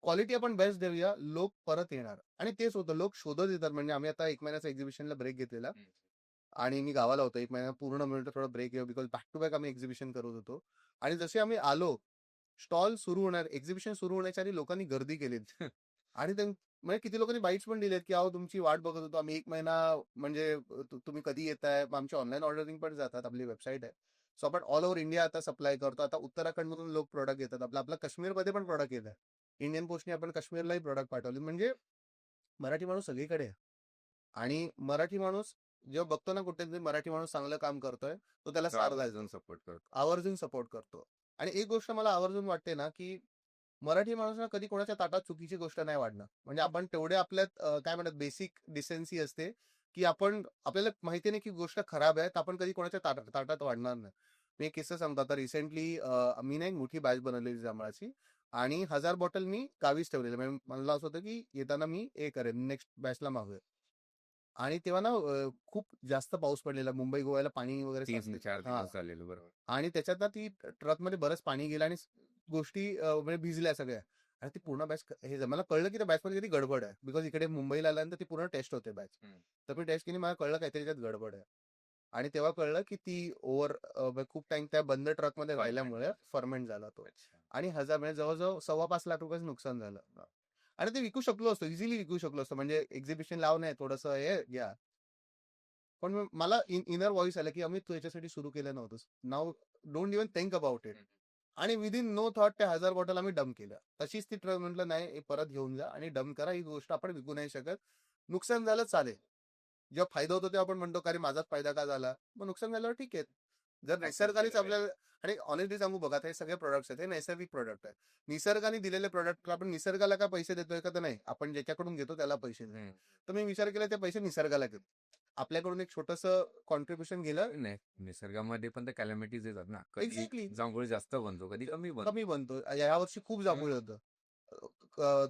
क्वालिटी आपण बेस्ट देऊया, लोक परत येणार. आणि तेच होतं, लोक शोधत येतात. म्हणजे आम्ही आता 1 महिन्याचा एक्झिबिशनला ब्रेक घेतलेला आणि मी गावाला होतो 1 महिना पूर्ण मिळून थोडा ब्रेक घेऊ बिकॉज बॅक टू बॅक आम्ही एक्झिबिशन करत होतो. आणि जसे आम्ही आलो, स्टॉल सुरू होणार, एक्झिबिशन सुरू होण्याच्या आधी लोकांनी गर्दी केली. आणि म्हणजे किती लोकांनी बाईट्स पण दिलेत की अहो तुमची वाट बघत होतो आम्ही 1 महिना. म्हणजे तुम्ही कधी येताय. मग आमची ऑनलाईन ऑर्डरिंग पण जातात. आपली वेबसाईट आहे. सो आपण ऑल ओव्हर इंडिया आता सप्लाय करतो. आता उत्तराखंडमधून लोक प्रोडक्ट येतात. आपला काश्मीरमध्ये पण प्रोडक्ट येत आहे. इंडियन पोस्टने आपण काश्मीरलाही प्रोडक्ट पाठवले. म्हणजे मराठी माणूस सगळीकडे आहे. आणि मराठी माणूस जेव्हा बघतो ना कुठेतरी मराठी माणूस चांगलं काम करतोय, तो त्याला साथ घालतो, आवर्जून सपोर्ट करतो. आवर्जून सपोर्ट करतो. आणि एक गोष्ट मला आवर्जून वाटते ना, की मराठी माणूस ना कधी कोणाच्या ताटात चुकीची गोष्ट नाही वाढणार. म्हणजे आपण तेवढे आपल्यात काय म्हणतात बेसिक डिसेन्सी असते, की आपल्याला माहिती नाही की गोष्ट खराब आहे, तर आपण कधी कोणाच्या ताटात ताटात वाढणार नाही. मी एक किस्सा सांगतो. आता रिसेंटली मी ना एक मोठी बॅच बनवलेली जांभळाची आणि 1000 बॉटल मी गावीच ठेवलेल्या. म्हणजे मला असं होतं की येताना मी हे करेन, नेक्स्ट बॅचला मागवेन. आणि तेव्हा ना खूप जास्त पाऊस पडलेला. मुंबई गोव्याला पाणी वगैरे 3-4 साचले. हा. दिवस झालेलं बरोबर. आणि त्याच्यात ना ती ट्रकमध्ये बरंच पाणी गेलं आणि गोष्टी म्हणजे भिजल्या सगळ्या. आणि ती पूर्ण बॅच मला कळलं की त्या बॅचमध्ये किती गडबड आहे. बिकॉज इकडे मुंबईला आल्यानंतर ती पूर्ण टेस्ट होते बॅच. तर मी टेस्ट केली. मला कळलं काहीतरी त्यात गडबड आहे. आणि तेव्हा कळलं की ती खूप टाइम त्या बंद ट्रकमध्ये राहिल्यामुळे फर्मेंट झाला तो. आणि म्हणजे जवळजवळ ₹5.25 लाख नुकसान झालं. आणि ते विकू शकलो असतो, इझिली विकू शकलो असतो. म्हणजे एक्झिबिशन लाव नाही, थोडंसं हे घ्या. पण मला इनर व्हॉइस आला की आम्ही तू याच्यासाठी सुरू केलं नव्हतं. Now don't even think about it. आणि विदिन नो थॉट त्या 1000 बॉटल आम्ही डम्प केल्या. तशीच ती ट्रक म्हटलं नाही हे परत घेऊन जा आणि डम्प करा. ही गोष्ट आपण विकू नाही शकत. नुकसान झालं चालेल. जेव्हा फायदा होतो तेव्हा आपण म्हणतो अरे माझाच फायदा का झाला. मग नुकसान झाल्यावर ठीक आहे. जर निसर्गानेच आपल्याला आणि ऑनेस्टली सांगू बघा हे सगळे प्रोडक्ट्स आहेत, हे नैसर्गिक प्रोडक्ट आहेत. निसर्गाने दिलेले प्रोडक्ट आपण निसर्गाला का पैसे देतोय का तर नाही. आपण ज्याच्याकडून घेतो त्याला पैसे देतो. तर मी विचार केला ते पैसे निसर्गाला घेतो. आपल्याकडून एक छोटस कॉन्ट्रीब्युशन गेलं. नाही, निसर्गामध्ये पण ते कॅलॅमिटीज येतात ना. कधी एक्झॅक्टली. जांभूळ जास्त बनतो, कधी कमी बनतो. कमी बनतो. या वर्षी खूप जांभूळ होतं.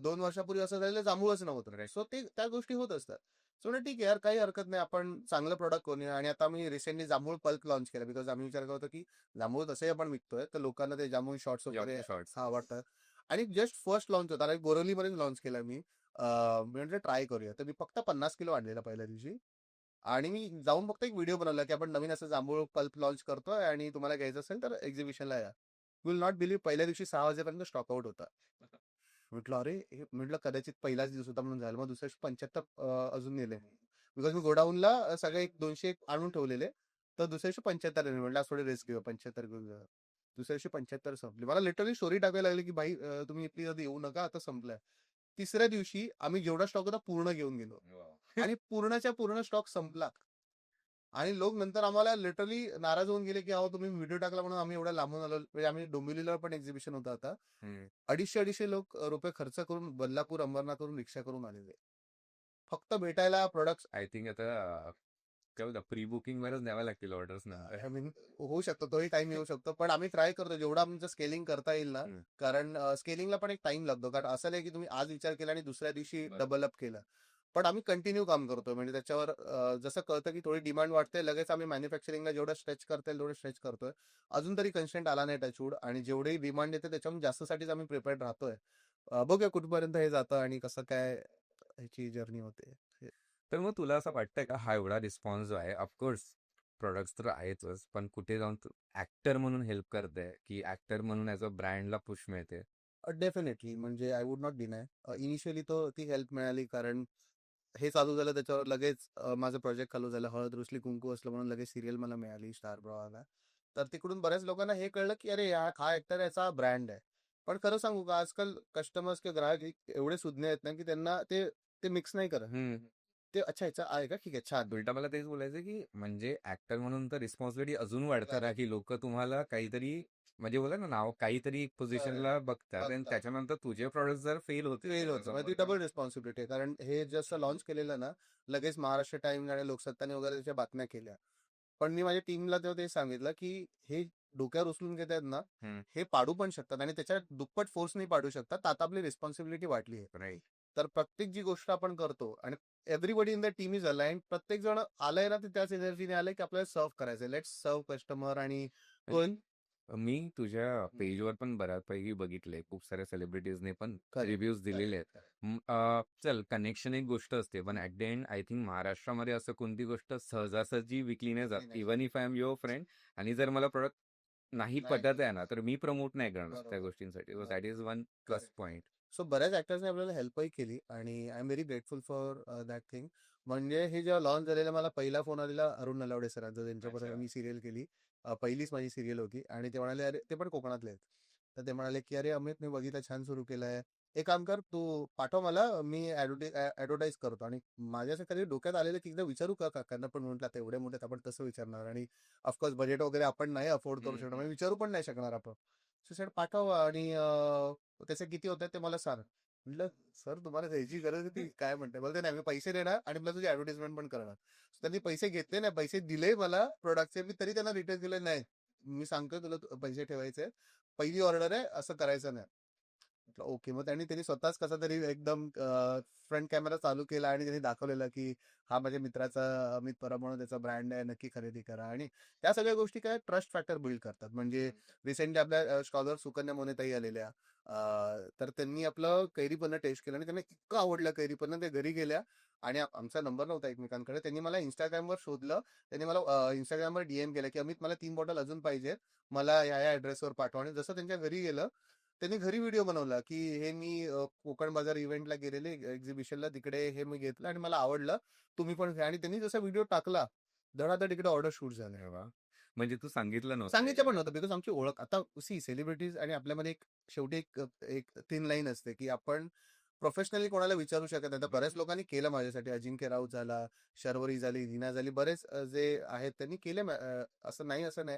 2 वर्षापूर्वी असं झालेलं जांभूळच नव्हतं. Right. सो ते त्या गोष्टी होत असतात. सो ठीक आहे यार, काही हरकत नाही. आपण चांगलं प्रोडक्ट करूया. आणि आता मी रिसेंटली जांभूळ पल्प लॉन्च केलं. बिकॉज आम्ही विचार करतो की जांभूळ तसंही आपण विकतोय, तर लोकांना ते जांभूळ शॉर्ट्स वगैरे शॉर्ट्स. आवडतात. आणि जस्ट फर्स्ट लॉन्च होता आणि बोरिवलीमध्येच लॉन्च केला मी. म्हणजे ट्राय करूया. तर मी फक्त 50 किलो आणलेला पहिल्या दिवशी. आणि मी जाऊन फक्त एक व्हिडिओ बनवला की आपण नवीन असं जांभूळ पल्प लॉन्च करतोय आणि तुम्हाला घ्यायचं असेल तर एक्झिबिशनला या. विल नॉट बिलीव्ह पहिल्या दिवशी 6 वाजेपर्यंत स्टॉक आउट होता. म्हटलं अरे हे म्हटलं कदाचित पहिलाच दिवस होता म्हणून झालं. मग दुसऱ्या दिवशी 75 अजून नेले. बिकॉज मी गोडाऊनला सगळे 200 आणून ठेवलेले. तर दुसऱ्या दिवशी 75 नेले. म्हटलं आज थोडी रिस्क घेऊ, 75 घेऊन जा. दुसऱ्या दिवशी 75 संपले. मला लिटरली स्टोरी टाकायला लागली की भाई तुम्ही प्लीज आता येऊ नका, आता संपलाय. तिसऱ्या दिवशी आम्ही जेवढा स्टॉक होता पूर्ण घेऊन गेलो. आणि पूर्णच्या पूर्ण स्टॉक संपला. आणि लोक नंतर आम्हाला लिटरली नाराज होऊन गेले की अहो तुम्ही व्हिडिओ टाकला म्हणून आम्ही एवढा लांबून आलो. म्हणजे आम्ही डोंबिवलीला पण एक्झिबिशन होता आता. 250 रुपये खर्च करून बदलापूर अंबरनाथवरून रिक्षा करून आलेले फक्त भेटायला प्रोडक्ट्स. आय थिंक आता काय होतं प्री बुकिंग वरच द्याव्या लागतील ऑर्डर्स ना. आय मीन होऊ शकतो, तोही टाइम येऊ शकतो. पण आम्ही ट्राय करतो जेवढं आमचं स्केलिंग करता येईल ना. कारण स्केलिंगला पण एक टाइम लागतो. कारण असं नाही की तुम्ही आज विचार केला आणि दुसऱ्या दिवशी डबल अप केलं. पण आम्ही कंटिन्यू काम करतोय. म्हणजे त्याच्यावर जसं कळतं की थोडी डिमांड वाढते, लगेच आम्ही मॅन्युफॅक्चरिंगला जेवढं स्ट्रेच करता येईल तेवढं स्ट्रेच करतोय. अजून तरी कन्स्टंट आला नाही टचवूड. आणि जेवढी डिमांड येते त्याच्याहून जास्तसाठीच आम्ही प्रिपेअर्ड राहतोय. बघूया कुठपर्यंत हे जातं आणि कसं काय ह्याची जर्नी होते. तर मग तुला असं वाटतंय का हा एवढा रिस्पॉन्स जो आहे, ऑफकोर्स प्रोडक्ट्स तर आहेतच, पण कुठे जाऊन ऍक्टर म्हणून हेल्प करते की ऍक्टर म्हणून ऍज अ ब्रँडला पुश मिळते? डेफिनेटली. म्हणजे I would not deny. Initially तो ती हेल्प मिळाली कारण हे चालू झालं त्याच्यावर लगेच माझं प्रोजेक्ट चालू झालं. हळद रुसली कुंकू असलं म्हणून लगेच सिरियल मला मिळाली स्टार प्रवाहाला. तर तिकडून बऱ्याच लोकांना हे कळलं की अरे हा ऍक्टर याचा ब्रँड आहे. पण खरं सांगू का आजकाल कस्टमर्स किंवा ग्राहक एवढे सुज्ञ आहेत ना की त्यांना ते ते मिक्स नाही करत. हम्म. ते अच्छा ह्याचा आहे का ठीक आहे छान. उलटा मला तेच बोलायचं की म्हणजे ऍक्टर म्हणून तर रिस्पॉन्सिबिलिटी अजून वाढतात Correct. की लोक तुम्हाला काहीतरी म्हणजे बोला ना नाव काहीतरी पोझिशनला बघतात आणि बघतात. त्याच्यानंतर तुझे प्रॉडक्ट जर फेल होतील फेल होतं म्हणजे ती डबल रिस्पॉन्सिबिलिटी आहे. कारण हे जसं लॉन्च केलेलं ना लगेच महाराष्ट्र टाइम्स आणि लोकसत्ताने वगैरे त्याच्या बातम्या केल्या. पण मी माझ्या टीमला तेव्हा ते सांगितलं की हे डोक्यावर उचलून घेत आहेत ना हम्म. हे पाडू पण शकतात आणि त्याच्या दुप्पट फोर्सने पाडू शकतात. तर आता आपली रिस्पॉन्सिबिलिटी वाढली आहे. राईट. तर प्रत्येक जी गोष्ट आपण करतो आणि everybody in the team is aligned. प्रत्येक जण आलाय ना ते त्याच एनर्जीने आलंय की आपल्याला सर्व्ह करायचंय. लेट्स सर्व्ह कस्टमर आणि पण मी तुझ्या पेजवर पण बऱ्यापैकी बघितले खूप साऱ्या सेलिब्रिटीजने पण Correct. रिव्ह्यूज दिलेले आहेत. चल कनेक्शन एक गोष्ट असते पण at the end I think महाराष्ट्रामध्ये असं कोणती गोष्ट सहजासहजी विकली नाही जात नाही. Even if I am your friend आणि जर मला प्रोडक्ट नाही नाही. पटत आहे ना तर मी प्रमोट नाही करणार त्या बरोबर. गोष्टींसाठी बरोबर. That is one plus Correct. Point. So बऱ्याच ऍक्टर्सने आपल्याला हेल्पही केली आणि I am very grateful for that thing. म्हणजे हे जेव्हा लॉन्च झालेलं मला पहिला फोन आलेला अरुण नलावडे सरांचा त्यांच्याबरोबर अच्छा. मी सिरियल केली. पहिलीच माझी सिरियल होती आणि ते म्हणाले अरे ते पण कोकणातले आहेत. तर ते म्हणाले की अरे अमित मी बघितलं छान सुरू केलंय. एक काम कर तू पाठव मला मी ऍडव्हर्टाईज करतो आणि माझ्या असं कधी डोक्यात आलेलं की एकदा विचारू का काकांना पण म्हटलं आता एवढे मोठे आपण कसं विचारणार आणि ऑफकोर्स बजेट वगैरे आपण नाही अफोर्ड करू शकणार म्हणजे विचारू पण नाही शकणार आपण. सो सर पाठव आणि त्याचे किती होतात ते मला सांग. म्हटलं सर तुम्हाला द्यायची गरज आहे ती काय म्हणते बोलते नाही मी पैसे देणार आणि मला तुझी ऍडव्हर्टाइजमेंट पण करणार. So त्यांनी पैसे घेतले नाही पैसे दिले मला प्रोडक्टचे मी तरी त्यांना रिटर्न दिले नाही. मी सांगतोय तुला पैसे ठेवायचे पहिली ऑर्डर आहे असं करायचं नाही. म्हटलं ओके मग त्यांनी स्वतःच कसा तरी एकदम फ्रंट कॅमेरा चालू केला आणि त्यांनी दाखवलेलं की हा माझ्या मित्राचा अमित परब म्हणून त्याचा ब्रँड आहे नक्की खरेदी करा आणि त्या सगळ्या गोष्टी काय ट्रस्ट फॅक्टर बिल्ड करतात. म्हणजे रिसेंटली आपल्या स्कॉलर सुकन्या मोनेताई आलेल्या तर त्यांनी आपलं कैरीपन्ना टेस्ट केलं आणि त्यांना इतकं आवडलं कैरीपन्ना ते घरी गेल्या आणि आमचा नंबर नव्हता एकमेकांकडे त्यांनी मला इंस्टाग्रामवर शोधलं. त्यांनी मला इंस्टाग्रामवर डीएम केलं की अमित मला 3 बॉटल अजून पाहिजे मला या ऍड्रेसवर पाठवा आणि जसं त्यांच्या घरी गेलं त्यांनी घरी व्हिडिओ बनवला की हे मी कोकण बाजार इव्हेंटला गेलेले एक्झिबिशनला तिकडे हे मी घेतलं आणि मला आवडलं तुम्ही पण घ्या आणि त्यांनी जसा व्हिडिओ टाकला धडाधड इकडे ऑर्डर शूट झाले. अरे वा. म्हणजे तू सांगितलं नव्हतं सांगितलं पण नव्हतं बिकॉज आमची ओळख आता सी सेलिब्रिटीज आणि आपल्यामध्ये एक शेवटी एक थिन लाईन असते की आपण प्रोफेशनली कोणाला विचारू शकत नाही. तर बऱ्याच लोकांनी केलं माझ्यासाठी अजिंक्य राऊत झाला शर्वरी झाली रीना झाली बरेच जे आहेत त्यांनी केले असं नाही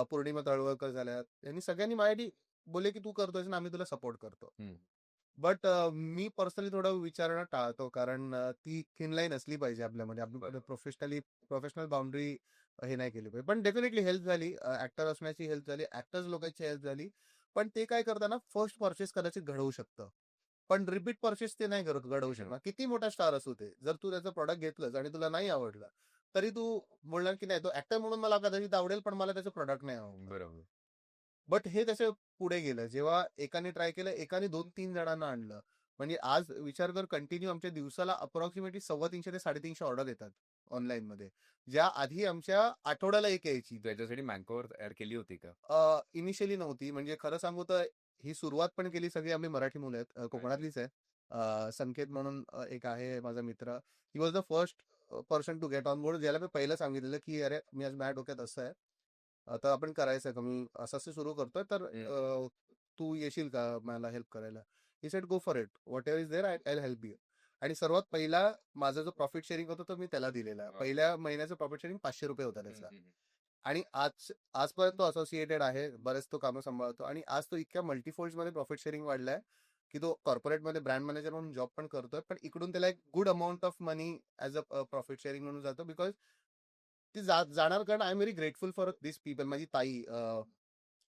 पौर्णिमा तळवळकर झाल्या यांनी सगळ्यांनी माझ्यासाठी बोलले की तू करतोयस ना आम्ही तुला सपोर्ट करतो. हम्म. बट मी पर्सनली थोडं विचारणं टाळतो कारण ती थिन लाईन असली पाहिजे आपल्यामध्ये आपण प्रोफेशनल बाउंड्री हे नाही केली पाहिजे. पण डेफिनेटली हेल्प झाली ऍक्टर असण्याची हेल्प झाली ऍक्टर्स लोकांची हेल्प झाली. पण ते काय करताना फर्स्ट परचेस कदाचित घडवू शकतं पण रिपीट परचेस ते नाही घडवू शकणार. किती मोठा स्टार असू ते जर तू त्याचं प्रॉडक्ट घेतलंस आणि तुला नाही आवडलं तरी तू बोलणार की नाही तो ऍक्टर म्हणून मला कदाचित आवडेल पण मला त्याचं प्रॉडक्ट नाही आवडलं. बरोबर. बट हे त्याच्या पुढे गेलं जेव्हा एकाने ट्राय केलं एकाने 2-3 जणांना आणलं. म्हणजे आज विचार कर कंटिन्यू आमच्या दिवसाला अप्रॉक्सिमेटली 350 ते 350 ऑर्डर येतात ऑनलाईन मध्ये ज्या आधी आमच्या आठवड्याला एक यायची. त्याच्यासाठी मॅनपॉवर तयार केली होती का? इनिशियली नव्हती म्हणजे खरं सांगू तर ही सुरुवात पण केली सगळी आम्ही मराठी मुलं आहेत कोकणातलीच आहे. संकेत म्हणून एक आहे माझा मित्र he was the first person to get on board ज्याला मी पहिलं सांगितलेलं की अरे मी आज माझ्या डोक्यात असं आहे आता आपण करायचं का मी असं सुरू करतोय तर तू येशील का मला हेल्प करायला. He said go for it whatever is there I help you. आणि सर्वात पहिला माझा जो प्रॉफिट शेअरिंग होता तो मी त्याला दिलेला. पहिल्या महिन्याचं प्रॉफिट शेअरिंग 500 रुपये होता त्याचा आणि आजपर्यंत तो असोसिएटेड आहे बरेच तो कामं सांभाळतो आणि आज तो इतक्या मल्टीफोल्ड मध्ये प्रॉफिट शेअरिंग वाढलाय की तो कॉर्पोरेटमध्ये ब्रँड मॅनेजर म्हणून जॉब पण करतोय पण इकडून त्याला एक good amount of money as a profit sharing म्हणून जातो बिकॉज ती जाणार कारण I am very grateful for this people. माझी ताई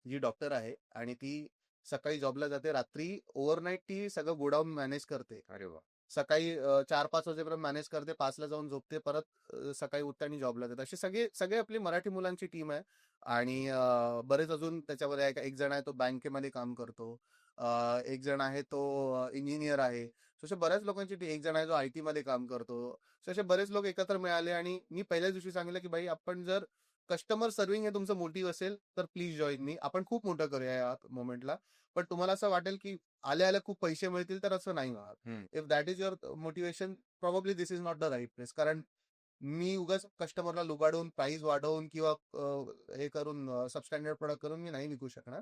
जी डॉक्टर आहे आणि ती सकाळी जॉबला जाते रात्री ओव्हरनाईट ती सगळं गोडाऊन मॅनेज करते. अरे वा. सकाळी 4-5 वाजेपर्यंत मॅनेज करते 5ला जाऊन झोपते परत सकाळी उठते आणि जॉबला जाते. अशी सगळे आपली मराठी मुलांची टीम आहे आणि बरेच अजून त्याच्यावर एक जण आहे तो बँकेमध्ये काम करतो. एक जण आहे तो इंजिनियर आहे. असे बऱ्याच लोकांची एक जण आहे जो IT मध्ये काम करतो. असे बरेच लोक एकत्र मिळाले आणि मी पहिल्याच दिवशी सांगितलं की भाई आपण जर कस्टमर सर्व्हिंग हे तुमचं मोटिव्ह असेल तर प्लीज जॉईन मी आपण खूप मोठं करूया या मोमेंटला. पण तुम्हाला असं वाटेल की आल्या आल्या खूप पैसे मिळतील, तर असं नाही होणार. Hmm. If that is your motivation, probably this is not the right place. कारण मी उगाच कस्टमरला लुबाडून प्राइस वाढवून किंवा हे करून सबस्टँडर्ड प्रोडक्ट करून मी नाही विकू शकणार.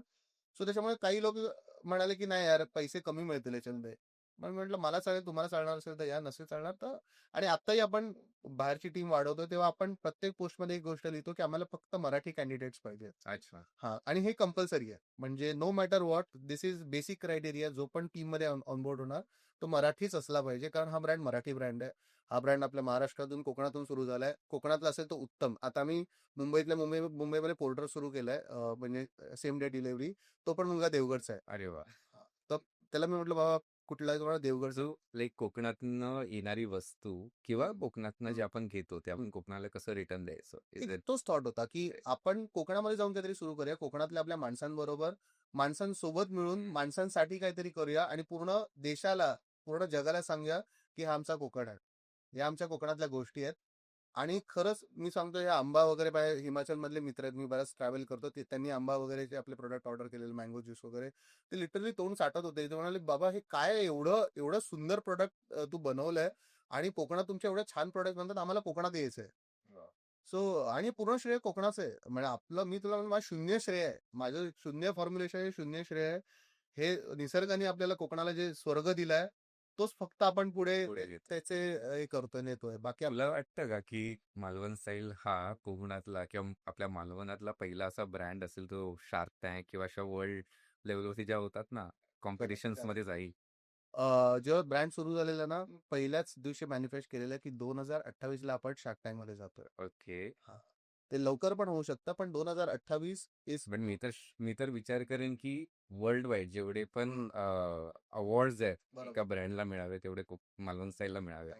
सो त्याच्यामुळे काही लोक म्हणाले की नाही यार पैसे कमी मिळतील याच्यामध्ये. मग म्हटलं मला चालेल, तुम्हाला चालणार असेल तर या, नसेल चालणार तर. आणि आताही आपण बाहेरची टीम वाढवतो तेव्हा आपण प्रत्येक पोस्टमध्ये एक गोष्ट लिहितो की आम्हाला फक्त मराठी कॅन्डिडेट्स पाहिजेत. अच्छा. हा, आणि हे कंपल्सरी आहे. म्हणजे no matter what, this is basic criteria. जो पण टीम मध्ये ऑनबोर्ड होणार तो मराठीच असला पाहिजे, कारण हा ब्रँड मराठी ब्रँड आहे. हा ब्रँड आपल्या महाराष्ट्रातून कोकणातून सुरू झालाय. कोकणातला असेल तर उत्तम. आता मी मुंबईमध्ये पोर्टर सुरू केलाय, म्हणजे सेम डे डिलिव्हरी. तो पण मुलगा देवगडचा आहे. अरे वा. तर त्याला मी म्हटलं बाबा कुठला आहे, तुम्हाला देवगडचा. जो लाईक कोकणातनं येणारी वस्तू किंवा कोकणातनं जे आपण घेतो ते आपण कोकणाला कसं रिटर्न द्यायचं? Is it- तोच थॉट होता की आपण कोकणामध्ये जाऊन काहीतरी सुरू करूया, कोकणातल्या आपल्या माणसांबरोबर, माणसांसोबत मिळून माणसांसाठी काहीतरी करूया आणि पूर्ण देशाला, पूर्ण जगाला सांगूया की हा आमचा कोकण आहे, या आमच्या कोकणातल्या गोष्टी आहेत. आणि खरंच मी सांगतो, हे आंबा वगैरे हिमाचल मधले मित्र आहेत, मी बराच ट्रॅव्हल करतो, त्यांनी आंबा वगैरेचे आपले प्रोडक्ट ऑर्डर केलेले, मँगो ज्यूस वगैरे, ते लिटरली तोंड साठत होते. ते म्हणाले बाबा हे काय आहे, एवढं एवढं सुंदर प्रोडक्ट तू बनवलंय आणि कोकणात तुमच्या एवढ्या छान प्रोडक्ट बनतात, आम्हाला कोकणात यायचंय. सो आणि पूर्ण श्रेय कोकणाचं आहे. म्हणजे आपलं, मी तुला म्हणतो, माझं शून्य श्रेय आहे, माझं शून्य फॉर्म्युलेशन आहे, शून्य श्रेय आहे. हे निसर्गाने आपल्याला कोकणाला जे स्वर्ग दिलाय, तोच फक्त आपण पुढे पुढे घेतो. त्याचे हे करतोय, नेतोय. बाकी तुला वाटतं का की मालवण स्टाईल हा कोकणातला किंवा आपल्या मालवणातला पहिला असा ब्रँड असेल तो शार्क टँक किंवा अशा वर्ल्ड लेवलवरती ज्या होतात ना कॉम्पिटिशन्स मध्ये जाईल? जेव्हा ब्रँड सुरू झालेला ना, पहिल्याच दिवशी मॅनिफेस्ट केलेलं की 2028 ला आपण शार्क टँक मध्ये जातोय. ओके. ते लवकर पण होऊ शकतं, पण 2028 इज पण मी तर विचार करेन की वर्ल्ड वाईड जेवढे पण अवॉर्ड्स आहेत बरोबर. एका ब्रँडला मिळावे तेवढे मालवण स्टाईलला मिळावे,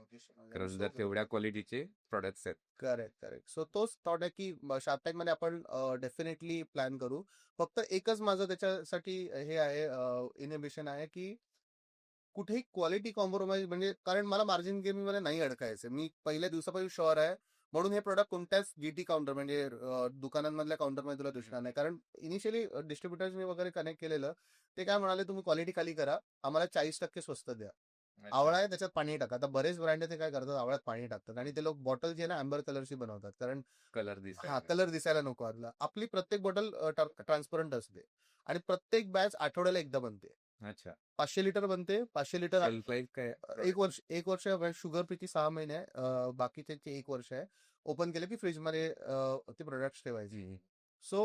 कारण जर तेवढ्या क्वालिटीचे प्रोडक्ट्स आहेत. करेक्ट. सो तोच थॉट आहे की शार्क टँक मध्ये आपण डेफिनेटली प्लॅन करू. फक्त एकच माझं त्याच्यासाठी हे आहे, इनिबिशन आहे की कुठेही क्वालिटी कॉम्प्रोमाइज, म्हणजे कारण मला मार्जिन गेमिंग मध्ये नाही अडकायचं. मी पहिल्या दिवसापासून शुअर आहे, म्हणून हे प्रोडक्ट कोणत्याच जीटी काउंटर, म्हणजे दुकानांमधल्या काउंटरमध्ये तुला दिसणार नाही. कारण इनिशियली डिस्ट्रीब्युटर्सनी वगैरे कनेक्ट केलेलं, ते काय म्हणाले, तुम्ही क्वालिटी खाली करा, आम्हाला 40% स्वस्त द्या. आवळा आहे त्याच्यात पाणी टाका. आता बरेच ब्रँड ते काय करतात, आवळ्यात पाणी टाकतात आणि ते लोक बॉटल जे आहे ना अँबर कलरची बनवतात, कारण कलर दिसत कलर दिसायला नको आपला. आपली प्रत्येक बॉटल ट्रान्सपरंट असते आणि प्रत्येक बॅच आठवड्याला एकदा बनते. अच्छा. 500 लिटर बनते. 500 लिटर शेल्फ लाईफ काय? एक वर्ष शुगर प्रीती 6 महिने आहे, बाकीचे 1 वर्ष आहे. ओपन केलं की फ्रीजमध्ये ते प्रोडक्ट ठेवायचे. सो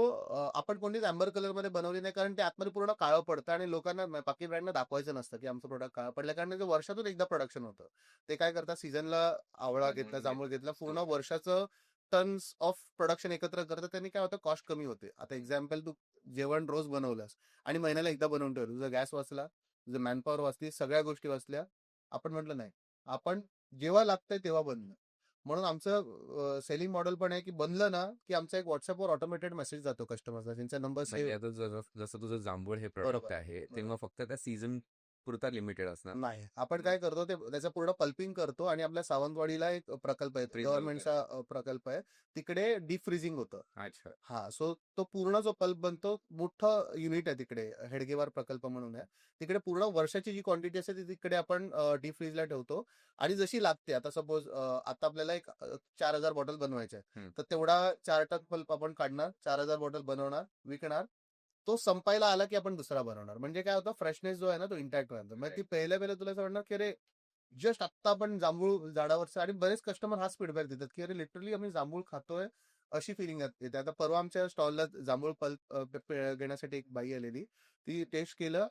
आपण कोणतीच अँबर कलर मध्ये बनवली नाही, कारण ते आतमध्ये पूर्ण काळं पडतं आणि लोकांना, बाकी ब्रँडना दाखवायचं नसतं की आमचं प्रोडक्ट काळं पडलं, कारण ते वर्षातून एकदा प्रोडक्शन होतं. ते काय करतात, सीझनला आवळा घेतला, जांभूळ घेतला, पूर्ण वर्षाचं टन्स ऑफ प्रोडक्शन एकत्र करतात. त्यांनी काय होतं, कॉस्ट कमी होते. आता एक्झाम्पल, तू जेवण रोज बनवलंस आणि महिन्याला एकदा बनवून ठेवलं, तुझा गॅस वाचला, तुझं मॅनपॉवर वाचली, सगळ्या गोष्टी वाचल्या. आपण म्हटलं नाही, आपण जेव्हा लागतंय तेव्हा बनलं. म्हणून आमचं सेलिंग मॉडेल पण आहे की बनलं ना की आमचा एक व्हॉट्सअपवर ऑटोमेटेड मेसेज जातो कस्टमरचा, त्यांचा नंबर म्हणजे आता जसं तुझं जांभूळ हे प्रोडक्ट बरोबर. आहे तेव्हा फक्त त्या सीझन पुरता लिमिटेड असणार. नाही. आपण काय करतो, ते त्याचं पूर्ण पल्पिंग करतो आणि आपल्या सावंतवाडीला एक प्रकल्प आहे, Freeze गव्हर्नमेंटचा प्रकल्प आहे, तिकडे डीप फ्रीजिंग होतं. अच्छा. हा, सो तो पूर्ण जो पल्प बनतो, मोठं युनिट आहे तिकडे, हेडगेवार प्रकल्प म्हणून आहे. तिकडे पूर्ण वर्षाची जी क्वांटिटी असते ती तिकडे आपण डीप फ्रीजला ठेवतो आणि जशी लागते, आता सपोज आता आपल्याला एक 4000 बॉटल बनवायच्या आहेत, तर तेवढा 4 टन पल्प आपण काढणार, 4000 बॉटल बनवणार, विकणार. तो संपायला आला की आपण दुसरा बनवणार. म्हणजे काय होतं, फ्रेशनेस जो आहे ना तो इंटॅक्ट राहतो. मग ती पहिल्या तुला असं वाटणार की अरे जस्ट आत्ता आपण जांभूळ झाडावरचं, आणि बरेच कस्टमर हाच फीडबॅक देतात की अरे लिटरली आम्ही जांभूळ खातोय, अशी फिलिंग येते. आता परवा आमच्या स्टॉलला जांभूळ पल्प घेण्यासाठी एक बाई आलेली, ती टेस्ट केलं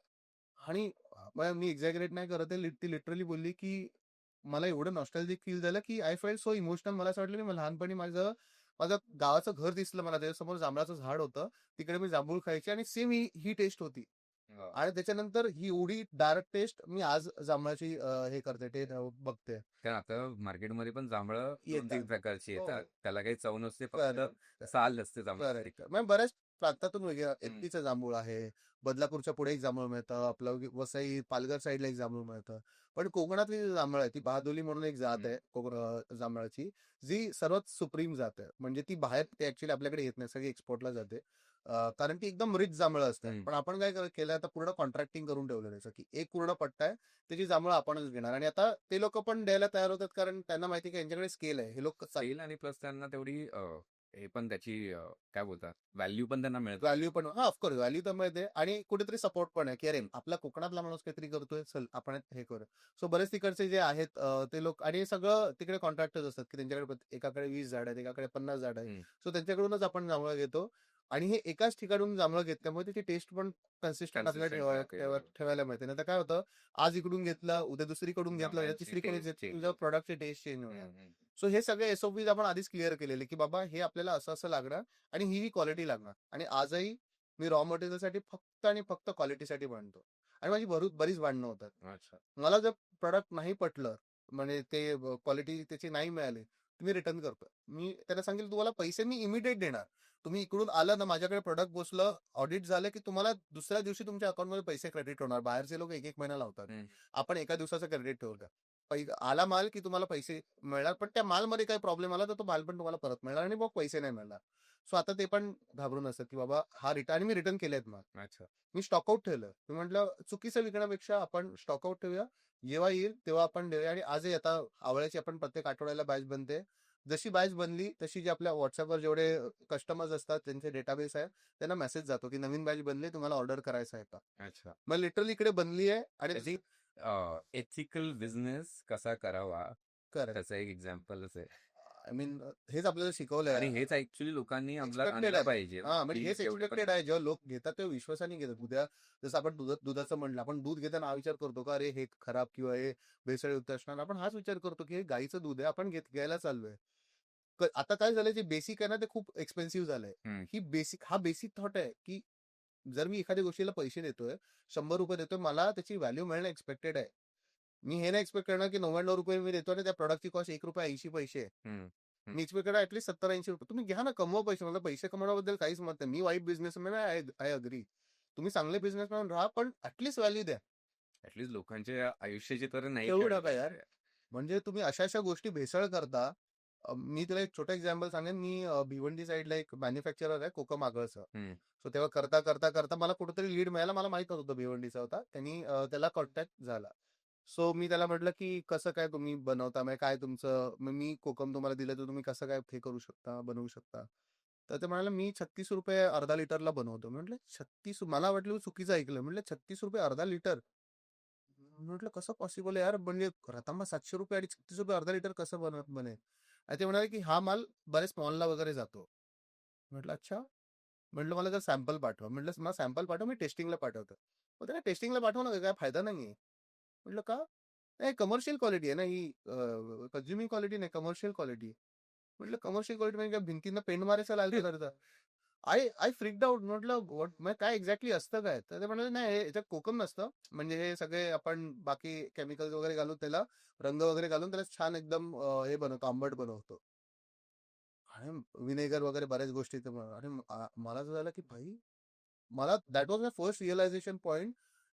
आणि मी एक्झॅगरेट नाही करत आहे, ती लिटरली बोलली की मला एवढं नॉस्टॅल्जिक फील झालं की आय फेल्ट सो इमोशनल. मला असं वाटलं की लहानपणी माझं माझं गावाचं घर दिसलं मला, त्याच्यासमोर जांभळाचं झाड होतं, तिकडे मी जांभूळ खायची आणि सेम ही टेस्ट होती. आणि त्याच्यानंतर ही एवढी डार्क टेस्ट मी आज जांभळाची हे करते, बघते. कारण आता मार्केटमध्ये पण जांभळं येतात. 2-3 प्रकारची हो. येतात, त्याला काही चव नसते, Correct. फक्त साल असते जांभळाची. करेक्ट. मग बऱ्याच प्रांतातून वेगळ्या, एपीचं जांभूळ आहे, बदलापूरच्या पुढे एक जांभूळ मिळतं, आपलं वसई पालघर साईडला एक जांभूळ मिळतं. पण कोकणातली जी जांभळ आहे ती बहादुली म्हणून एक जात आहे जांभळाची, जी सर्वात सुप्रीम जात आहे. म्हणजे ती बाहेर, ते ऍक्च्युली आपल्याकडे येत नाही, सगळी एक्सपोर्टला जाते. कारण की एकदम रिच जांभळं असतात. हम्म. पण आपण काय केलं आता पूर्ण कॉन्ट्रॅक्टिंग करून ठेवलं त्याचं, की एक पूर्ण पट्टा आहे, त्याची जांभळं आपणच घेणार. आणि आता ते लोक पण द्यायला तयार होतात, कारण त्यांना माहिती आहे की यांच्याकडे स्केल आहे. हे लोक सेल आणि प्लस त्यांना तेवढी हे पण त्याची काय बोलतात व्हॅल्यू पण त्यांना मिळत. व्हॅल्यू पण ऑफकोर्स व्हॅल्यू तर मिळते आणि कुठेतरी सपोर्ट पण आहे, की अरे आपला कोकणातला माणूस काहीतरी करतोय, चल आपण हे करू. सो बरेच तिकडचे जे आहेत ते लोक, आणि हे सगळं तिकडे कॉन्ट्रॅक्टर्स असतात, की त्यांच्याकडे एकाकडे 20 झाड आहेत, एकाकडे 50 झाड आहेत. हम्म. सो त्यांच्याकडूनच आपण जांभळं घेतो, आणि हे एकाच ठिकाणून जांभळं घेतल्यामुळे त्याची टेस्ट पण कन्सिस्टंट आपल्याला कन्सिस्टंट राहते. बरोबर. ठेवायला मिळते. नाही तर काय होतं, आज इकडून घेतलं, उद्या दुसरीकडून घेतलं, उद्या जांभळांची तिसरीकडे टेस्ट चेंज तुझ्या होते. प्रोडक्टची टेस्ट चेंज होणार. हम्म. सो हे सगळे एसओपीज आपण आधीच क्लिअर केलेले, की बाबा हे आपल्याला असं असं लागणार, आणि ही क्वालिटी लागणार. आणि आजही मी रॉ मटेरियलसाठी फक्त आणि फक्त क्वालिटीसाठी बनतो. आणि माझी बरीच भांडणं होतात. अच्छा. मला जर प्रोडक्ट नाही पटलं, म्हणजे ते क्वालिटी त्याची नाही मिळाली, तर मी रिटर्न करतो. मी त्याला सांगेल तुम्हाला पैसे मी इमिडिएट देणार. तुम्ही इकडून आलं ना, माझ्याकडे प्रोडक्ट पोचलं, ऑडिट झालं, की तुम्हाला दुसऱ्या दिवशी तुमच्या अकाउंटमध्ये पैसे क्रेडिट होणार. बाहेरचे लोक 1-1 महिना लावतात. हम्म. आपण एका दिवसाचं क्रेडिट ठेवू का? आला माल की तुम्हाला पैसे मिळणार, पण त्या मालमध्ये काही प्रॉब्लेम आला तर तो माल पण तुम्हाला परत मिळणार, आणि मग पैसे नाही मिळणार. सो आता ते पण घाबरून असतात, की बाबा हा रिटर्न, आणि मी रिटर्न केलेत माल. अच्छा. मी स्टॉकआउट ठेवलं. मी म्हटलं चुकीचं विकण्यापेक्षा आपण स्टॉकआउट ठेवूया. जेव्हा येईल तेव्हा आपण देऊया. आणि आजही आता आवळ्याची आपण प्रत्येक आठवड्याला बॅच बनते. जशी बॅच बनली तशी जे आपल्या व्हॉट्सअपवर जेवढे कस्टमर्स असतात त्यांचे डेटाबेस आहे, त्यांना मेसेज जातो, की नवीन बॅच बनली, तुम्हाला ऑर्डर करायचं आहे का? अच्छा. मग लिटरली इकडे बनली आहे, आणि त्याची एथिकल बिझनेस कसा करावा करेक्ट. त्याचं एक एक्झाम्पलच आहे. आय मीन हेच आपल्याला शिकवलंय. आणि हेच ऍक्च्युली लोकांनी अंमलात एक्सपेक्टेड आणलं आहे. पाहिजे हा, म्हणजे की हेच जेवढे पण एक्सपेक्टेड आहे. जेव्हा लोक घेतात तेव्हा विश्वासाने घेतात. उद्या जसं आपण दुधाचं म्हणलं, आपण दूध घेताना हा विचार करतो का अरे हे खराब किंवा हे भेसळयुक्त असणार. आपण हाच विचार करतो की हे गाईचं दूध आहे, आपण घ्यायला चाललोय. आता काय झालंय, जे बेसिक आहे ना ते खूप एक्सपेन्सिव्ह झालंय. हम्म. हा बेसिक थॉट आहे, की जर मी एखाद्या गोष्टीला पैसे देतोय, 100 रुपये देतोय, मला त्याची व्हॅल्यू मिळणं एक्सपेक्टेड आहे. मी हे नाही एक्सपेक्ट करणार की 99 रुपये मी देतो आणि त्या प्रॉडक्टची कॉस्ट ₹1.80 आहे. हम्म. मी एक्सपेक्ट करणार ऍटलीस्ट 70-80 रुपये. तुम्ही घ्या ना, कमवा पैसे. मला पैसे कमवण्याबद्दल काहीच मत नाही. मी वाईट बिझनेसमॅन आहे, आय अग्री. तुम्ही चांगले बिझनेसमॅन राहा, पण ऍटलीस्ट व्हॅल्यू द्या. ऍटलीस्ट लोकांच्या आयुष्याची तर नाही ठेवू काढली नका यार. पाहिजे. म्हणजे तुम्ही अशा गोष्टी भेसळ करता. मी तुला एक छोटं एक्झाम्पल सांगेन. मी भिवंडी साईडला एक मॅन्युफॅक्चरर आहे कोकम आगळचं. हम्म. सो तेव्हा करता मला कुठेतरी लीड मिळाला. मला माहित होतं भिवंडीचा होता. त्यांनी त्याला कॉन्टॅक्ट झाला. सो मी त्याला म्हटलं की कसं काय तुम्ही बनवता, म्हणजे काय तुमचं, मग मी कोकम तुम्हाला दिलं तर तुम्ही कसं काय हे करू शकता, बनवू शकता. तर ते म्हणाले मी 36 रुपये अर्धा लिटरला बनवतो. म्हटलं 36, मला वाटलं मी चुकीचं ऐकलं. म्हटलं 36 रुपये अर्धा लिटर. म्हटलं कसं पॉसिबल आहे यार, म्हणजे रतांबा 700 रुपये आणि 36 रुपये अर्धा लिटर कसं बनेल. आणि ते म्हणाले की हा माल बरेच मॉलला वगैरे जातो. म्हटलं अच्छा. म्हटलं मला जर सॅम्पल पाठवा. म्हटलं मला सॅम्पल पाठवा, मी टेस्टिंगला पाठवतो. मग त्याला टेस्टिंगला पाठवू नका, काय फायदा नाही. म्हटलं का? नाही, कमर्शियल क्वालिटी आहे ना ही, कन्झ्युमिंग क्वालिटी नाही, कमर्शियल क्वालिटी. म्हटलं कमर्शियल क्वालिटी म्हणजे काय, भिंतींना पेंट मारायचा लागतं? I freaked out. म्हटलं व्हॉट, म्हणजे काय एक्झॅक्टली असतं काय? तर ते म्हणाले नाही, याच्यात कोकम नसतं, म्हणजे हे सगळे आपण बाकी केमिकल्स वगैरे घालून त्याला रंग वगैरे घालून त्याला छान एकदम हे बनवतो, आंबट बनवतो. आणि विनेगर वगैरे बऱ्याच गोष्टी. आणि मला असं झालं की भाई, मला that was my first realization point,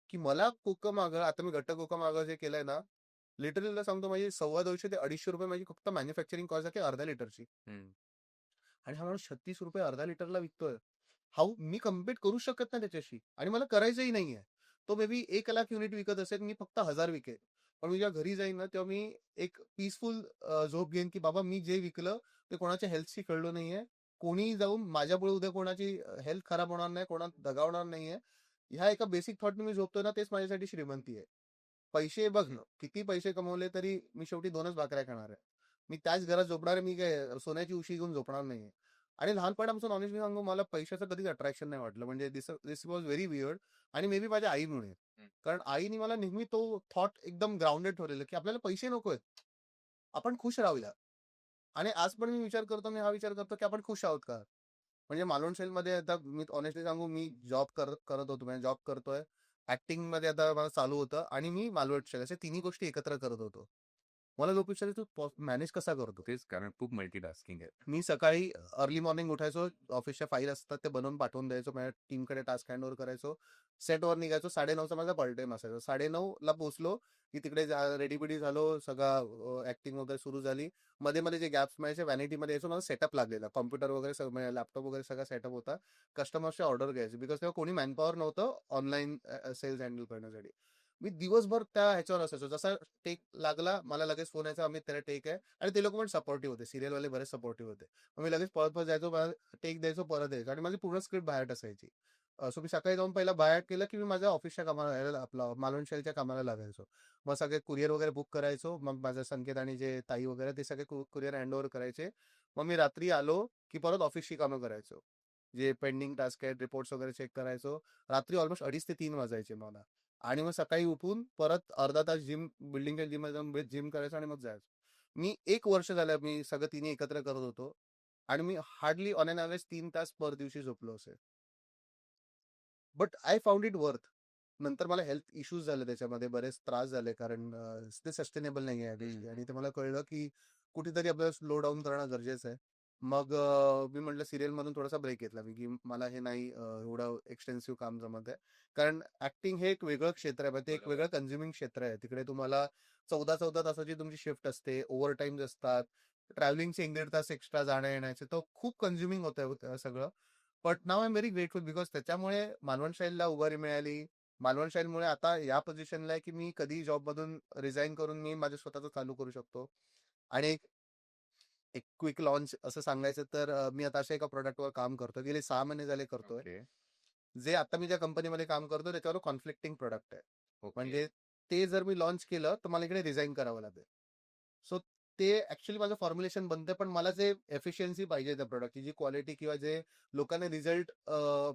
की मला कोकम आगळ, आता मी घट्ट कोकम आगळ जे केलंय ना, लिटरली सांगतो, माझी 250 ते 250 रुपये माझी फक्त मॅन्युफॅक्चरिंग कॉस्ट आहे अर्ध्या लिटरची. हम्म. आणि हा माणूस 36 रुपये अर्धा लिटरला विकतोय. हाऊ मी कम्पीट करू शकत नाही त्याच्याशी, आणि मला करायचंही नाहीये. तो मे बी 1 लाख युनिट विकत असेल, मी फक्त 1000 विकेल. पण मी जेव्हा घरी जाईन ना, तेव्हा मी एक पीसफुल झोप घेईन, की बाबा मी जे विकलं ते कोणाच्या हेल्थशी कळलं नाहीये. कोणीही जाऊन माझ्यामुळे उद्या कोणाची हेल्थ खराब होणार नाही, कोणा दगावणार नाहीये. ह्या एका बेसिक थॉटने मी झोपतोय ना, तेच माझ्यासाठी श्रीमंती आहे. पैसे बघ ना, किती पैसे कमवले तरी मी शेवटी 2च भाकऱ्या खाणार आहे. मी त्याच घरात झोपणार आहे, मी काय सोन्याची उशी घेऊन झोपणार नाहीये. आणि लहानपणापासून ऑनेस्टली सांगू, मला पैशाचं कधीच अट्रॅक्शन नाही वाटलं. म्हणजे दिस वॉज व्हेरी वियर्ड. आणि मे बी माझ्या आईमुळे. कारण आईने मला नेहमी तो थॉट एकदम ग्राउंडेड ठेवलेलं, की आपल्याला पैसे नकोय, आपण खुश राहूया. आणि आज पण मी हा विचार करतो की आपण खुश आहोत का? म्हणजे मालवण सेलमध्ये आता मी ऑनेस्टली सांगू, मी जॉब करत होतो, म्हणजे जॉब करतोय. ऍक्टिंग मध्ये आता मला चालू होतं, आणि मी मालवण सेल, अशा तिन्ही गोष्टी एकत्र करत होतो. मला लोक विचारायचे तू मॅनेज कसा करतो? तेच कारण खूप मल्टीटास्किंग आहे. मी सकाळी अर्ली मॉर्निंग उठायचो, ऑफिसच्या फाईल असतात ते बनवून पाठवून द्यायचो, माझ्या टीमकडे टास्क हँड ओव्हर करायचो, सेटवर निघायचो. 9:30चा माझा कॉल टाइम असायचा. 9:30ला पोहोचलो की तिकडे रेडीबिडी झालो, सगळं ऍक्टिंग वगैरे सुरू झाली. मध्ये मध्ये जे गॅप्स मिळायचे व्हॅनिटीमध्ये यायचो, माझा सेटअप लागलेला, कॉम्प्युटर वगैरे सगळं, लॅपटॉप वगैरे सगळा सेटअप होता. कस्टमर्सचे ऑर्डर घ्यायचे, बिकॉज तेव्हा कोणी मॅनपॉवर नव्हतं ऑनलाईन सेल्स हँडल करण्यासाठी. मी दिवसभर त्या ह्याच्यावर असायचो. जसा टेक लागला मला लगेच फोन यायचा, अमित त्याला टेक आहे. आणि ते लोक पण सपोर्टिव्ह होते, सिरियलवाले बरेच सपोर्टिव्ह होते. मग मी लगेच पळत पळत जायचो, मला टेक द्यायचो, परत यायचो. आणि माझी पूर्ण स्क्रिप्ट बाहेर असायची. सो मी सकाळी जाऊन पहिला बाहेर केलं की मी माझ्या ऑफिसच्या कामाला, आपला मालवण शेलच्या कामाला लागायचो. मग सगळे कुरिअर वगैरे बुक करायचो. मग माझं संकेत आणि जे ताई वगैरे ते सगळे कुरिअर हँडओव्हर करायचे. मग मी रात्री आलो की परत ऑफिसची कामं करायचो. जे पेंडिंग टास्क आहेत, रिपोर्ट्स वगैरे चेक करायचो. रात्री ऑलमोस्ट 2:30 ते 3 वाजायचे मला. आणि मग सकाळी उठून परत अर्धा तास बिल्डिंगच्या जिममध्ये जाऊन जिम करायचो आणि मग जायचो. मी 1 वर्ष झालं मी सगळं तिन्ही एकत्र करत होतो. आणि मी हार्डली ऑन एन ॲव्हरेज 3 तास पर दिवशी झोपलो असेल. But I found it worth. नंतर मला हेल्थ इश्यूज झाले, त्याच्यामध्ये बरेच त्रास झाले, कारण ते सस्टेनेबल नाही आहे. आणि ते मला कळलं की कुठेतरी आपल्याला स्लो डाऊन करणं गरजेचं आहे. मग मी म्हटलं सिरियल मधून थोडासा ब्रेक घेतला मी, की मला हे नाही एवढं एक्सटेन्सिव्ह काम जमत आहे. कारण ऍक्टिंग हे एक वेगळं क्षेत्र आहे, ते एक वेगळं कन्झ्युमिंग क्षेत्र आहे. तिकडे तुम्हाला 14 तासाची तुमची शिफ्ट असते, ओव्हर टाईम्स असतात, ट्रॅव्हलिंगचे 1-1.5 तास एक्स्ट्रा जाण्या येण्याचे, तो खूप कन्झ्युमिंग होतं सगळं. But now I am very grateful, because त्याच्यामुळे मालवण स्टाईलला उभारी मिळाली. मालवण स्टाईलमुळे आता या पोझिशनला आहे की मी कधी जॉब मधून रिझाईन करून मी माझं स्वतःचं चालू करू शकतो. आणि एक क्विक लॉन्च असं सांगायचं तर मी आता अशा एका प्रोडक्टवर काम करतो, गेले 6 महिने झाले करतोय. ओके. जे आता मी ज्या कंपनीमध्ये काम करतो त्याच्यावर कॉन्फ्लिक्टिंग प्रोडक्ट आहे. ओके. म्हणजे ते जर मी लॉन्च केलं तर मला इकडे रिझाईन करावं लागेल. सो ते ऍक्च्युली माझं फॉर्म्युलेशन बनते, पण मला जे एफिशियन्सी पाहिजे त्या प्रोडक्टची, जी क्वालिटी किंवा जे लोकांना रिझल्ट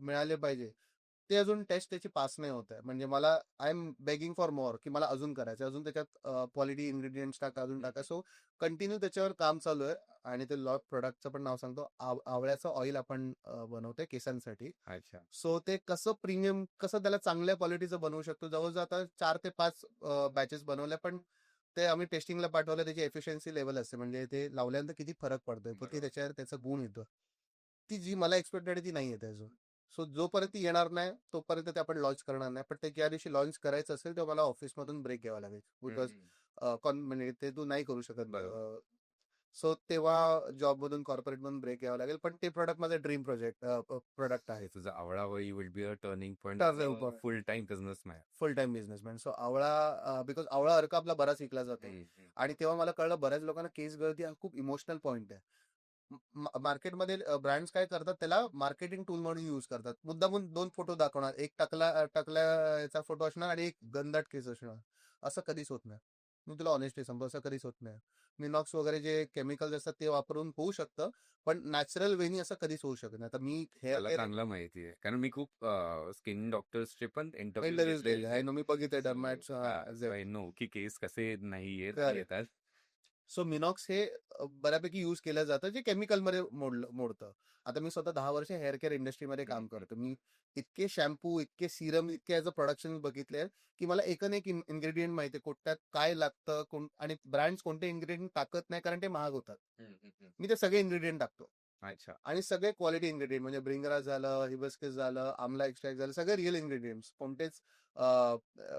मिळाले पाहिजे, ते अजून टेस्ट त्याची पास नाही होत आहे. म्हणजे मला I am begging for more, की मला अजून करायचं, अजून त्याच्यात क्वालिटी इन्ग्रेडियंट्स टाका, अजून टाका. सो कंटिन्यू त्याच्यावर काम चालू आहे. आणि ते प्रोडक्टचं पण नाव सांगतो, आवळ्याचं ऑइल आपण बनवतोय केसांसाठी. अच्छा. सो ते कसं प्रीमियम, कसं त्याला चांगल्या क्वालिटीचं बनवू शकतो. जवळजवळ आता 4 ते 5 बॅचेस बनवल्या, पण ते आम्ही टेस्टिंगला पाठवलं. त्याची एफिशियन्सी लेवल असते, म्हणजे ते लावल्यानंतर किती फरक पडतोय, बरोबर. किती त्याच्यावर त्याचा गुण येतो, ती जी मला एक्सपेक्टेड आहे ती नाही येते अजून. सो जोपर्यंत ती येणार नाही तोपर्यंत ते आपण लॉन्च करणार नाही. पण ते ज्या दिवशी लॉन्च करायचं असेल तेव्हा मला ऑफिसमधून ब्रेक घ्यावा लागेल, बिकॉज म्हणजे ते तू नाही करू शकत. बरोबर. सो तेव्हा जॉब मधून कॉर्पोरेट मधून ब्रेक घ्यावा लागेल. पण ते प्रोडक्ट माझं ड्रीम प्रोडक्ट आहे. तुझा आवळा oil will be a turning point, Turning full time businessman. Full time businessman. So आवळा, बिकॉज आवळा अर्क आपला बराच विकला जातो. आणि तेव्हा मला कळलं बऱ्याच लोकांना केस गळती हा खूप इमोशनल पॉइंट आहे. मार्केटमध्ये ब्रँड्स काय करतात, त्याला मार्केटिंग टूल म्हणून युज करतात. मुद्दामून 2 फोटो दाखवणार, एक टकल्याचा फोटो असणार आणि एक गंधाट केस असणार. असं कधीच होत नाही. मी तुला ऑनेस्टली सांगतो, असं कधीच होत नाही. मिनॉक्स वगैरे जे केमिकल्स असतात ते वापरून होऊ शकतं, पण नॅचरल वेनी असं कधीच होऊ शकत नाही. आता मी मला हेअर चांगलं माहिती आहे, कारण मी खूप स्किन डॉक्टर्सचे पण इंटरव्ह्यूज इंटरव्ह्यू दिले आहे. मी बघितले डर्मॅट्स. नो की केस कसे नाही Correct. येतात. सो मिनॉक्स हे बऱ्यापैकी युज केलं जातं, जे केमिकलमध्ये मोडतं. आता मी स्वतः 10 वर्ष हेअर केअर इंडस्ट्रीमध्ये काम करतो. मी इतके शॅम्पू, इतके सिरम, इतके याचं प्रोडक्शन बघितले की मला एकन एक इन्ग्रेडियंट माहिती आहे, कोणत्यात काय लागतं, आणि ब्रँड्स कोणते इन्ग्रेडियंट टाकत नाही, कारण ते महाग होतात. मी ते सगळे इन्ग्रेडियंट टाकतो. अच्छा. आणि सगळे क्वालिटी इन्ग्रेडियंट, म्हणजे ब्रिंगराज झालं, हिबिस्कस झालं, आमला एक्स्ट्रॅक्ट झालं, सगळे रिअल इन्ग्रेडियंट्स. कोणतेच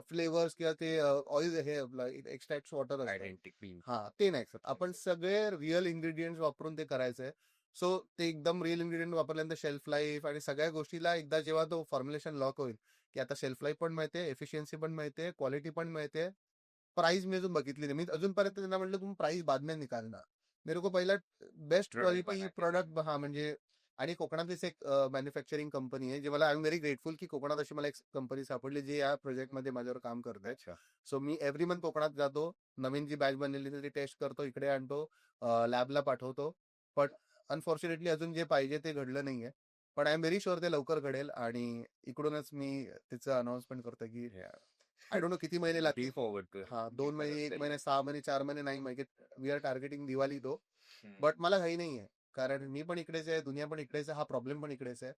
फ्लेवर्स किंवा ते ऑइल, हे आपलं एक्स्ट्रॅक्ट वॉटर असतं, आयडेंटिटी. हा ते नाही सर. आपण सगळे रिअल इन्ग्रेडियंट्स वापरून ते करायचंय. सो ते एकदम रिअल इन्ग्रेडियंट वापरल्यानंतर शेल्फ लाईफ आणि सगळ्या गोष्टीला एकदा जेव्हा तो फॉर्म्युलेशन लॉक होईल, की आता शेल्फ लाईफ पण माहितीये, एफिशियन्सी पण माहितीये, क्वालिटी पण माहितीये, प्राइस मी अजून बघितली नाही. मी अजूनपर्यंत त्यांना म्हटलं तुम्ही प्राइस बाद में निकालना, मेरे को पहिला बेस्ट Product क्वालिटी बना के प्रोडक्ट, हा म्हणजे. आणि कोकणातलीच एक मॅन्युफॅक्चरिंग कंपनी आहे, जे मला आय एम व्हेरी ग्रेटफुल की कोकणात अशी मला एक कंपनी सापडली जी या प्रोजेक्टमध्ये माझ्यावर काम करते. अच्छा. सो मी एव्हरी मंथ कोकणात जातो, नवीन जी बॅच बनलेली ती टेस्ट करतो, इकडे आणतो, लॅबला पाठवतो. पण अनफॉर्च्युनेटली अजून जे पाहिजे ते घडलं नाहीये. पण आय एम व्हेरी शुअर ते लवकर घडेल. आणि इकडूनच मी तिचं अनाउन्समेंट करतो की आय डोंट नो किती महिने लागतील. फॉरवर्ड कर. 2 महिने, 1 महिने, 6 महिने, 4 महिने नाही माहिती. We are targeting Diwali though. But मला घाई नाहीये, कारण मी पण इकडेच आहे, दुनिया पण इकडेच आहे, हा प्रॉब्लेम पण इकडेच आहे.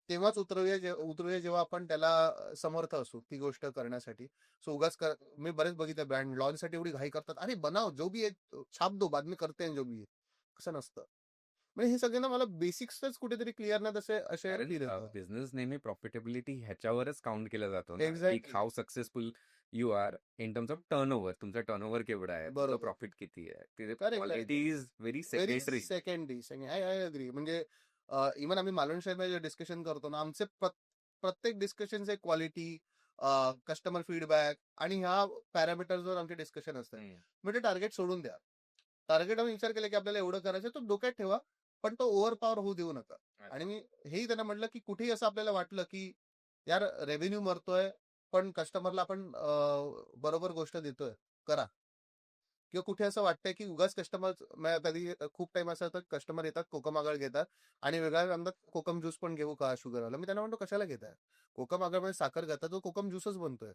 तेव्हाच उतरूया जेव्हा आपण त्याला समर्थ असू ती गोष्ट करण्यासाठी. सो उगाच मी बरेच बघितलं ब्रँड लॉन्चसाठी एवढी घाई करतात, अरे बनाव जो भी आहे छाप दो, बाद में करते हैं जो भी है. कसं नसतं. म्हणजे हे सगळे ना मला बेसिक्सच कुठेतरी क्लिअर नाही, तसे असे फील कारण होतं. बिझनेस नेहमी प्रॉफिटेबिलिटी ह्याच्यावरच काउंट केला जातो ना, की exactly. How successful you are in terms of turnover. तुमचा टर्नओव्हर केवढा आहे, तुमचं बरोबर. प्रॉफिट किती आहे, तिथे correct, quality correct. Is very very secondary. Secondary second I I agree. म्हणजे इव्हन आम्ही मालवण शेअरमध्ये डिस्कशन करतो ना, आमचे प्रत्येक डिस्कशनचे क्वालिटी, कस्टमर फीडबॅक आणि ह्या पॅरामीटर्सवर आमचे डिस्कशन असतात. म्हणजे टार्गेट सोडून द्या. टार्गेट आम्ही विचार केला की आपल्याला एवढं करायचं, तो डोक्यात ठेवा, पण तो ओव्हर पॉवर होऊ देऊ नका. आणि मी हेही त्यांना म्हटलं की कुठेही असं आपल्याला वाटलं की यार रेव्हेन्यू मरतोय, पण कस्टमरला आपण बरोबर गोष्ट देतोय, करा. किंवा कुठे असं वाटतंय की उगाच कस्टमर, कधी खूप टाइम असं होतं कस्टमर येतात, कोकम आगळ घेतात आणि वेगळ्या म्हणतात कोकम ज्यूस पण घेऊ का शुगरवाला. मी त्यांना म्हणतो कशाला घेताय? कोकम आगळमध्ये साखर घालतात, तो कोकम ज्यूसच बनतोय.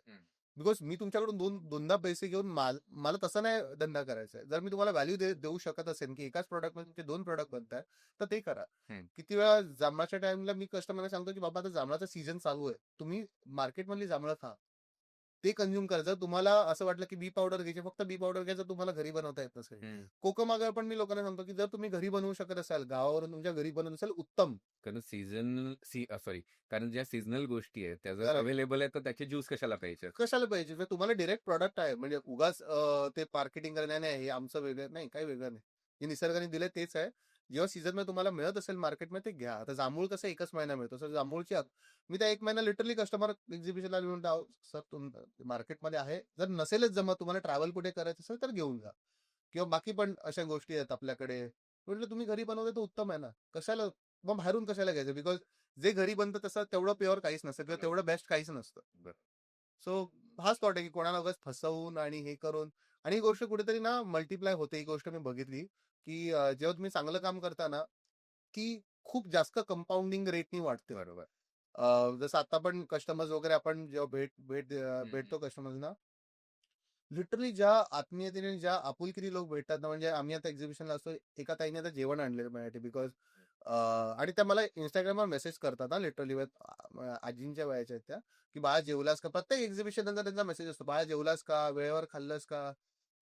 बिकॉज मी तुमच्याकडून दोनदा पैसे घेऊन मला तसं नाही धंदा करायचा आहे. जर मी तुम्हाला व्हॅल्यू देऊ शकत असेल की एकाच प्रोडक्टमध्ये तुमचे 2 प्रोडक्ट बनताय, तर ते करा. किती वेळा जांभळाच्या टाइमला मी कस्टमरला सांगतो की बाबा आता जांभळाचा सीझन चालू आहे, तुम्ही मार्केटमधली जांभळं खा, ते कंझ्युम करा. जर तुम्हाला असं वाटलं की बी पावडर घ्यायची, फक्त बी पावडर घ्यायचं, तुम्हाला घरी बनवता येत नसेल. कोकम आगळ पण मी लोकांना सांगतो की जर तुम्ही घरी बनवू शकत असाल, गावावरून तुमच्या घरी बनवत असाल, उत्तम. कारण सॉरी, कारण ज्या सीझनल गोष्टी आहेत त्या जर Correct. अवेलेबल आहेत तर त्याचे ज्यूस कशाला पाहिजे. कशाला पाहिजे? जर तुम्हाला डायरेक्ट प्रॉडक्ट आहे, म्हणजे उगाच ते मार्केटिंग करण्या नाही, हे आमचं वेगळं नाही, काही वेगळं नाही. जे निसर्गाने दिले तेच आहे. जेव्हा सीझनमध्ये तुम्हाला मिळत असेल मार्केटमध्ये, ते घ्या. आता जांभूळ कसं एकच महिना मिळतो, सर जांभूळची मी त्या 1 महिना लिटरली कस्टमर एक्झिबिशनला म्हणतो, सर मार्केटमध्ये आहे, जर नसेलच जमत, तुम्हाला ट्रॅव्हल कुठे करायचं असेल तर घेऊन जा. किंवा बाकी पण अशा गोष्टी आहेत आपल्याकडे. म्हटलं तुम्ही घरी बनवते तर उत्तम आहे ना, कशाला मग बाहेरून कशाला घ्यायचं? बिकॉज जे घरी बनतं तसं तेवढं प्युअर काहीच नसतं किंवा तेवढं बेस्ट काहीच नसतं. बरं. सो हाच थॉट आहे की कोणाला उगाच फसवून आणि हे करून, आणि ही गोष्ट कुठेतरी ना मल्टिप्लाय होते. ही गोष्ट मी बघितली की जेव्हा तुम्ही चांगलं काम करता ना, की खूप जास्त कंपाऊंडिंग रेटनी वाढते. बरोबर. जसं आता पण कस्टमर्स वगैरे आपण जेव्हा भेटतो कस्टमर्सना, लिटरली ज्या आत्मीयतेने, ज्या आपुलकीने लोक भेटतात ना, म्हणजे आम्ही आता एक्झिबिशनला असतो, एका ताईने आता जेवण आणलेलं माझ्यासाठी, बिकॉज आणि त्या मला इंस्टाग्रामवर मेसेज करतात ना, लिटरली आजींच्या वयाच्या आहेत त्या, की बाळा जेवलास का? प्रत्येक एक्झिबिशन नंतर त्यांचा मेसेज असतो, बाळा जेवलास का, वेळेवर खाल्लंस का?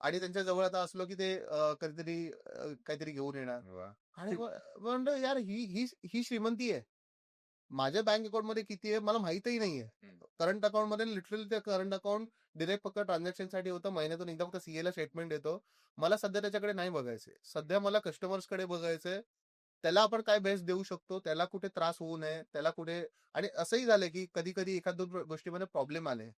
आणि त्यांच्या जवळ आता असलो की ते कधीतरी काहीतरी घेऊन येणार. वा. आणि म्हणलं यार ही ही ही श्रीमंती आहे. माझ्या बँक अकाउंटमध्ये किती आहे मला माहितही नाहीये. करंट अकाउंटमध्ये लिटरली ते करंट अकाउंट डिरेक्ट फक्त ट्रान्झॅक्शनसाठी होतं. महिन्यातून एकदा फक्त सीएला स्टेटमेंट येतो. मला सध्या त्याच्याकडे नाही बघायचंय. सध्या मला कस्टमर्सकडे बघायचंय. त्याला आपण काय बेस्ट देऊ शकतो, त्याला कुठे त्रास होऊ नये, त्याला कुठे. आणि असंही झालं की कधी कधी एखाद दोन गोष्टीमध्ये प्रॉब्लेम आले.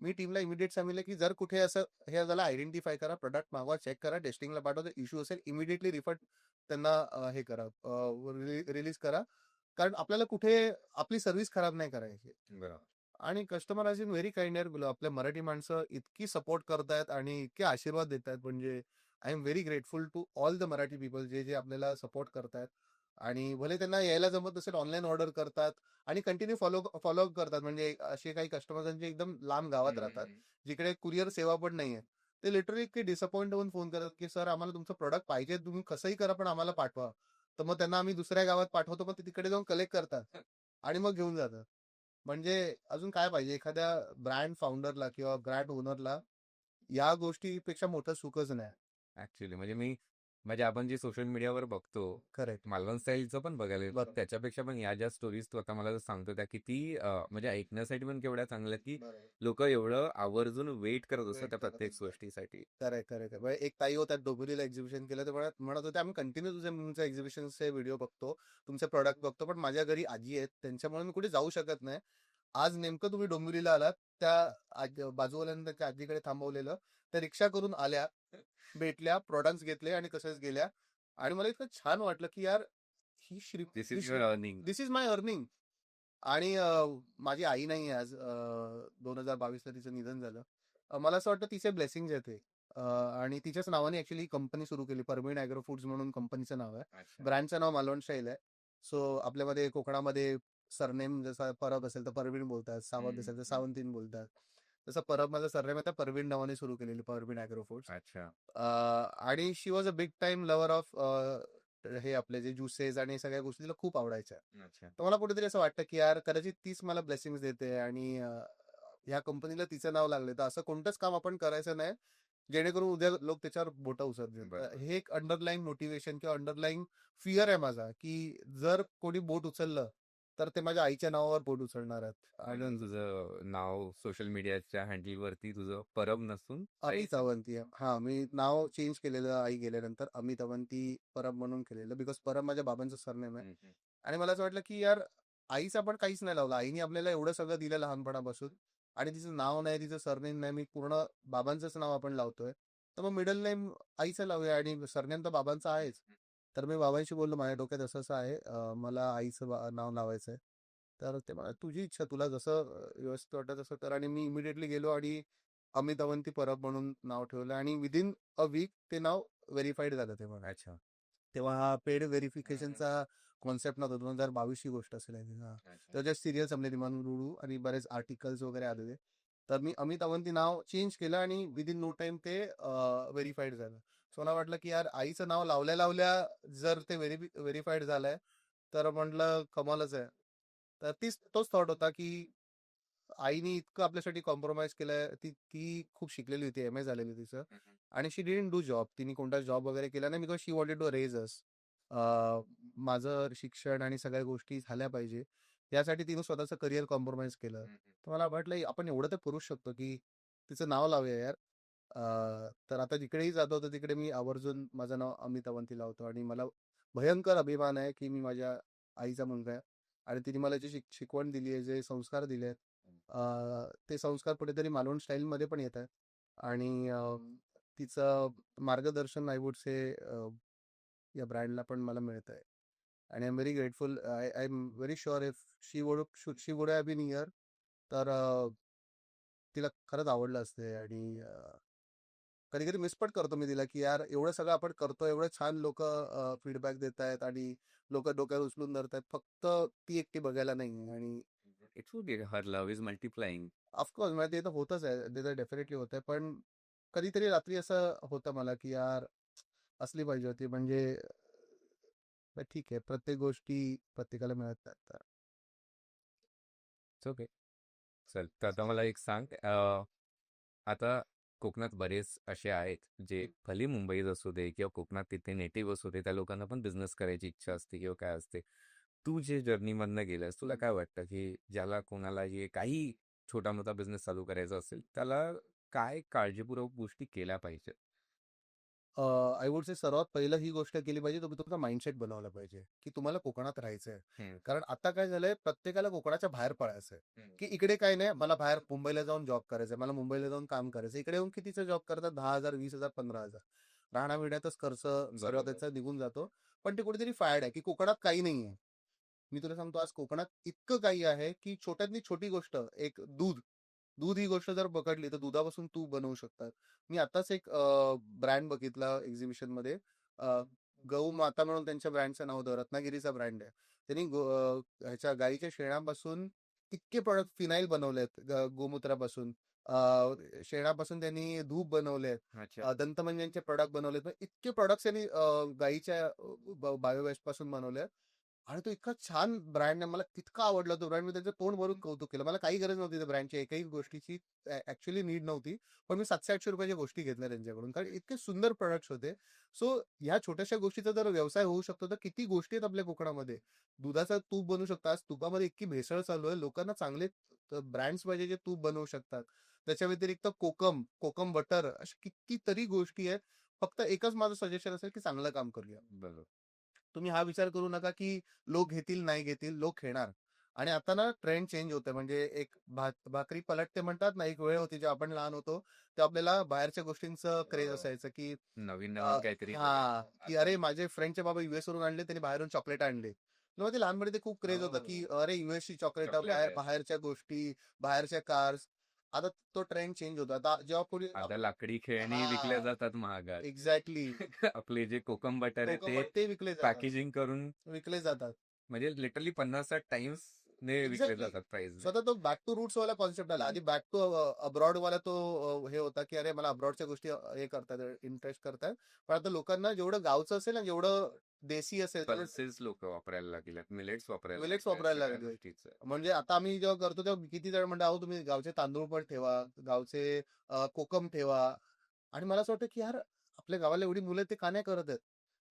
मी टीमला इमिडिएट सांगितलं की जर कुठे असं हे झालं, आयडेंटिफाय करा, प्रोडक्ट मागवा, चेक करा, टेस्टिंगला पाठवा, इश्यू असेल इमिडिएटली रिफंड त्यांना हे करा, रिलीज करा. कारण आपल्याला कुठे आपली सर्व्हिस खराब नाही करायची. बरोबर. आणि customer has been very kind यार. आपल्या मराठी माणसं इतकी सपोर्ट करतायत आणि इतके आशीर्वाद देत आहेत, म्हणजे I am very grateful to all the Marathi people जे जे आपल्याला सपोर्ट करतायत. आणि भले त्यांना यायला जमत असेल, ऑनलाईन ऑर्डर करतात आणि कंटिन्यू फॉलोअप करतात. म्हणजे असे काही कस्टमर जे एकदम लांब गावात राहतात, जिकडे कुरिअर सेवा पण नाहीये, ते लिटरली इतके डिसअपॉइंट होऊन फोन करतात की सर आम्हाला तुमचं प्रोडक्ट पाहिजे, तुम्ही कसंही करा पण आम्हाला पाठवा. तर मग त्यांना आम्ही दुसऱ्या गावात पाठवतो, मग ते तिकडे जाऊन कलेक्ट करतात आणि मग घेऊन जातात. म्हणजे अजून काय पाहिजे एखाद्या ब्रँड फाउंडरला किंवा ब्रँड ओनरला, या गोष्टीपेक्षा मोठं सुखच नाही. ऍक्च्युली म्हणजे आपण जे सोशल मीडियावर बघतो, करेक्ट. मालवण स्टाईलचं पण बघायला येतं. बरोबर. त्याच्यापेक्षा पण या ज्या स्टोरीज तू आता मला सांगतो त्या किती म्हणजे ऐकण्यासाठी पण केवढ्या चांगल्या, की लोक एवढं आवर्जून वेट करत असतात Wait त्या करत प्रत्येक असतात. गोष्टीसाठी. करेक्ट. एक ताई होत्या, डोंबिवलीला एक्झिबिशन केलं, तर म्हणत होते आम्ही कंटिन्यू तुमच्या एक्झिबिशनचे व्हिडिओ बघतो, तुमचे प्रोडक्ट बघतो, पण माझ्या घरी आजी आहेत, त्यांच्यामुळे मी कुठे जाऊ शकत नाही. आज नेमकं तुम्ही डोंबिवलीला आलात, त्या बाजूवाल्यानं त्यांच्या आजीकडे थांबवलेलं, त्या रिक्षा करून आल्या, भेटल्या, प्रोडक्ट्स घेतले आणि तसेच गेल्या. आणि मला इतकं छान वाटलं की यार ही this is your earning. This is my earning. आणि माझी आई नाही आज, 2022ला तिचं निधन झालं. मला असं वाटतं तिचे ब्लेसिंग्स आहेत हे. आणि तिच्याच नावाने ऍक्च्युली कंपनी सुरू केली, परवीण ॲग्रो फूड्स म्हणून कंपनीचं नाव आहे. ब्रँडचं नाव मालवण स्टाईल आहे. सो आपल्यामध्ये कोकणामध्ये सरनेम जसा परब असेल तर परवीण बोलतात, सावंत असेल तर सावंतीन बोलतात. तसं परब माझं सरनेम आहे, तर परवीण नावाने सुरू केलेली परवीण ॲग्रो फूड्स. अच्छा. आणि she was a big time lover of हे आपले जे ज्युसेस आणि सगळ्या गोष्टी तिला खूप आवडायच्या. अच्छा. तर मला कुठेतरी असं वाटतं की यार कदाचित तीच मला ब्लेसिंग्स देते आणि ह्या कंपनीला तिचं नाव लागले, तर असं कोणतंच काम आपण करायचं नाही जेणेकरून उद्या लोक त्याच्यावर बोटा उचलतील. बरोबर. हे एक अंडरलाईन मोटिवेशन किंवा अंडरलाईन फिअर आहे माझा, की जर कोणी बोट उचललं तर ते माझ्या आईच्या नावावर बोट उचलणार आहेत. आणि म्हणून तुझं नाव सोशल मीडियाच्या हँडलवरती तुझं परब नसून अमित आईचं. अवंती आहे. हा, मी नाव चेंज केलेलं आई गेल्यानंतर अमित अवंती परब म्हणून केलेलं, बिकॉज परब माझ्या बाबांचं सरनेम आहे. हम्म, हम्म. आणि मला असं वाटलं की यार, आईचं आपण काहीच नाही लावलं, आईने आपल्याला एवढं सगळं दिलं लहानपणापासून, आणि तिचं नाव नाही, तिचं सरनेम नाही, मी पूर्ण बाबांचंच नाव आपण लावतोय, तर मग मिडल नेम आईचं लावूया आणि सरनेम तर बाबांचं आहेच. तर मी बाबांशी बोललो, माझ्या डोक्यात असं असं आहे, मला आईचं नाव लावायचं आहे. तर ते मला, तुझी इच्छा, तुला जसं व्यवस्थित वाटत तसं कर. आणि मी इमिडिएटली गेलो आणि अमित अवंती परब म्हणून नाव ठेवलं, आणि विदिन अ वीक ते नाव व्हेरीफाईड झालं. अच्छा. तेव्हा हा पेड व्हेरिफिकेशनचा कॉन्सेप्ट नव्हता. 2022 ची गोष्ट असेल I think. हा, अच्छा. तेव्हा जस्ट सिरियल संपले रुडू, आणि बरेच आर्टिकल्स वगैरे आलेले. तर मी अमित अवंती नाव चेंज केलं आणि विदिन नो टाइम ते व्हेरीफाईड झालं. सो मला वाटलं की यार, आईचं नाव लावल्या लावल्या जर ते व्हेरीफाईड झालंय, तर म्हटलं कमालच आहे. तर तोच थॉट होता की आईने इतकं आपल्यासाठी कॉम्प्रोमाइज केलंय. ती खूप शिकलेली होती, एम ए झालेली तिचं, हम्म. आणि शी डिडंट डू जॉब. तिने कोणता जॉब वगैरे केला नाही, because she wanted to raise us. माझं शिक्षण आणि सगळ्या गोष्टी झाल्या पाहिजे यासाठी तिने स्वतःचं करिअर कॉम्प्रोमाइज केलं. हम्म. तर मला वाटलं आपण एवढं तर करूच शकतो की तिचं नाव लावूया यार. तर आता जिकडेही जातो तर तिकडे मी आवर्जून माझं नाव अमित अवंती लावतो, आणि मला भयंकर अभिमान आहे की मी माझ्या आईचा मुलगा आहे, आणि तिने मला जी शिकवण दिली आहे, जे संस्कार दिले आहेत, ते संस्कार कुठेतरी मालवण स्टाईलमध्ये पण येत आहेत. आणि तिचं मार्गदर्शन आय वुड से या ब्रँडला पण मला मिळत आहे. आणि I am very grateful. I am very sure if she would have been here, तर तिला खरंच आवडलं असते. आणि कधी कधी मिस पण करतो मी तिला की यार, एवढं सगळं आपण करतो, एवढं छान लोक फीडबॅक देत आहेत, आणि लोक डोक्यावर उचलून धरतायत, फक्त ती एकटी बघायला नाही. आणि it's okay, her love is multiplying. Of course म्हणजे ते तर होतच आहे, ते तर डेफिनेटली होत आहे, पण कधीतरी रात्री असं होतं मला की यार, असली पाहिजे होती. म्हणजे ठीक आहे, प्रत्येक गोष्टी प्रत्येकाला मिळत नाहीत. तर इट्स ओके. चल, तर आता मला एक सांग, आता कोकणात बरेच असे आहेत जे भले मुंबईत असू दे किंवा कोकणात तिथे नेटिव्ह असू दे, त्या लोकांना पण बिझनेस करायची इच्छा असते किंवा काय असते. तू जे जर्नीमधनं गेलास, तुला काय वाटतं की ज्याला कोणाला जे काही छोटा मोठा बिझनेस चालू करायचा असेल, त्याला काय काळजीपूर्वक गोष्टी केल्या पाहिजे? आय वुड से सर्वात पहिलं ही गोष्ट केली पाहिजे, तुम्ही तुमचा माइंडसेट बनवला पाहिजे की तुम्हाला कोकणात राहायचंय. हम्म, कारण आता काय झालंय, प्रत्येकाला कोकणाच्या बाहेर पळायचंय, हम्म. की इकडे काय नाही, मला बाहेर मुंबईला जाऊन जॉब करायचंय, मला मुंबईला जाऊन काम करायचं. इकडे येऊन कितीचं जॉब करतात, 10,000, 20,000, 15,000. राहण्यापिण्यातच खर्च सर्व बरोबर. त्याचा निघून जातो. पण ते कुठेतरी फायड आहे की कोकणात काही नाहीये. मी तुला सांगतो, आज कोकणात इतकं काही आहे की छोट्यातली छोटी गोष्ट, एक दूध दूध ही गोष्ट जर पकडली तर दुधापासून तूप बनवू शकतात. मी आताच एक ब्रँड बघितला एक्झिबिशन मध्ये. अ, गौ माता म्हणून त्यांच्या ब्रँडचं नाव होतं, रत्नागिरीचा ब्रँड आहे. त्यांनी ह्याच्या गाईच्या शेणापासून इतके प्रोडक्ट, फिनाईल बनवलेत गोमूत्रापासून, शेणापासून त्यांनी धूप बनवलेत, अच्छा. दंतमंजनचे प्रोडक्ट बनवलेत. म्हणजे इतके प्रोडक्ट्स त्यांनी गाईच्या बायोवेस्ट पासून बनवले. आणि तो इतका छान ब्रँड आहे, मला तितका आवडला तो ब्रँड. मी त्याचं तोंड भरून कौतुक केलं. मला काही गरज नव्हती त्या ब्रँडची एकही गोष्टीची, ऍक्च्युली नीड नव्हती. पण मी 700-800 रुपयाच्या गोष्टी घेतल्या त्यांच्याकडून, कारण इतके सुंदर प्रोडक्ट्स होते. सो ह्या छोट्याशा गोष्टीचा जर व्यवसाय होऊ शकतो, तर किती गोष्टी आहेत आपल्या कोकणामध्ये. दुधाचा तूप बनवू शकतात. आज तुपामध्ये इतकी भेसळ चालू आहे, लोकांना चांगले ब्रँड्स पाहिजे जे तूप बनवू शकतात. त्याच्या व्यतिरिक्त कोकम बटर, अशा कितीतरी गोष्टी आहेत. फक्त एकच माझं सजेशन असेल की चांगलं काम करूया. बरोबर. तुम्ही हा विचार करू नका की लोक घेतील नाही घेतील, लोक घेणार. आणि आता ना ट्रेंड चेंज होतोय. म्हणजे एक भाकरी पलटते म्हणतात ना, एक वेळ होती जेव्हा आपण लहान होतो, तेव्हा आपल्याला बाहेरच्या गोष्टींचं क्रेज असायचं की नवीन अ, नवीन काहीतरी हा, की आता. अरे माझे फ्रेंडचे बाबा युएस वरून आणले, त्यांनी बाहेरून चॉकलेट आणले. तेव्हा ते लहानपणी ते खूप क्रेज होतं की अरे युएसची चॉकलेट, चॉकलेट. बाहेरच्या गोष्टी, बाहेरच्या कार्स. आता तो ट्रेंड चेंज होतो. आता जेव्हा पुढे आता लाकडी खेळणी विकल्या हा, जातात महागात. एक्झॅक्टली, आपले जे कोकम बटर आहे ते कोकम ते विकले जातात, पॅकेजिंग करून, विकले जातात. म्हणजे लिटरली 50-60 टाइम्स ने विकले एक्झॅक्टली. जातात प्राइस ने. स्वतः तो बॅक टू रूट्स वाला कॉन्सेप्ट आला. आधी बॅक टू अब्रॉड वाला तो हे होता की अरे मला अब्रॉडच्या गोष्टी हे करतात, इंटरेस्ट करतात. पण आता लोकांना जेवढं गावचं असेल आणि जेवढं देसी असेल, पल्सेस लोक वापरायला लागलेत, मिलेट्स वापरायला मिलेट्स लागलेत, वापरायला सगळ्या लागले. गोष्टीचं. म्हणजे आता आम्ही जेव्हा करतो तेव्हा किती जण म्हणतात, अहो तुम्ही गावचे तांदूळ पण ठेवा, गावचे कोकम ठेवा. आणि मला असं वाटतं की यार, आपल्या गावाला एवढी मुलं आहेत, ते का नाही करत आहेत?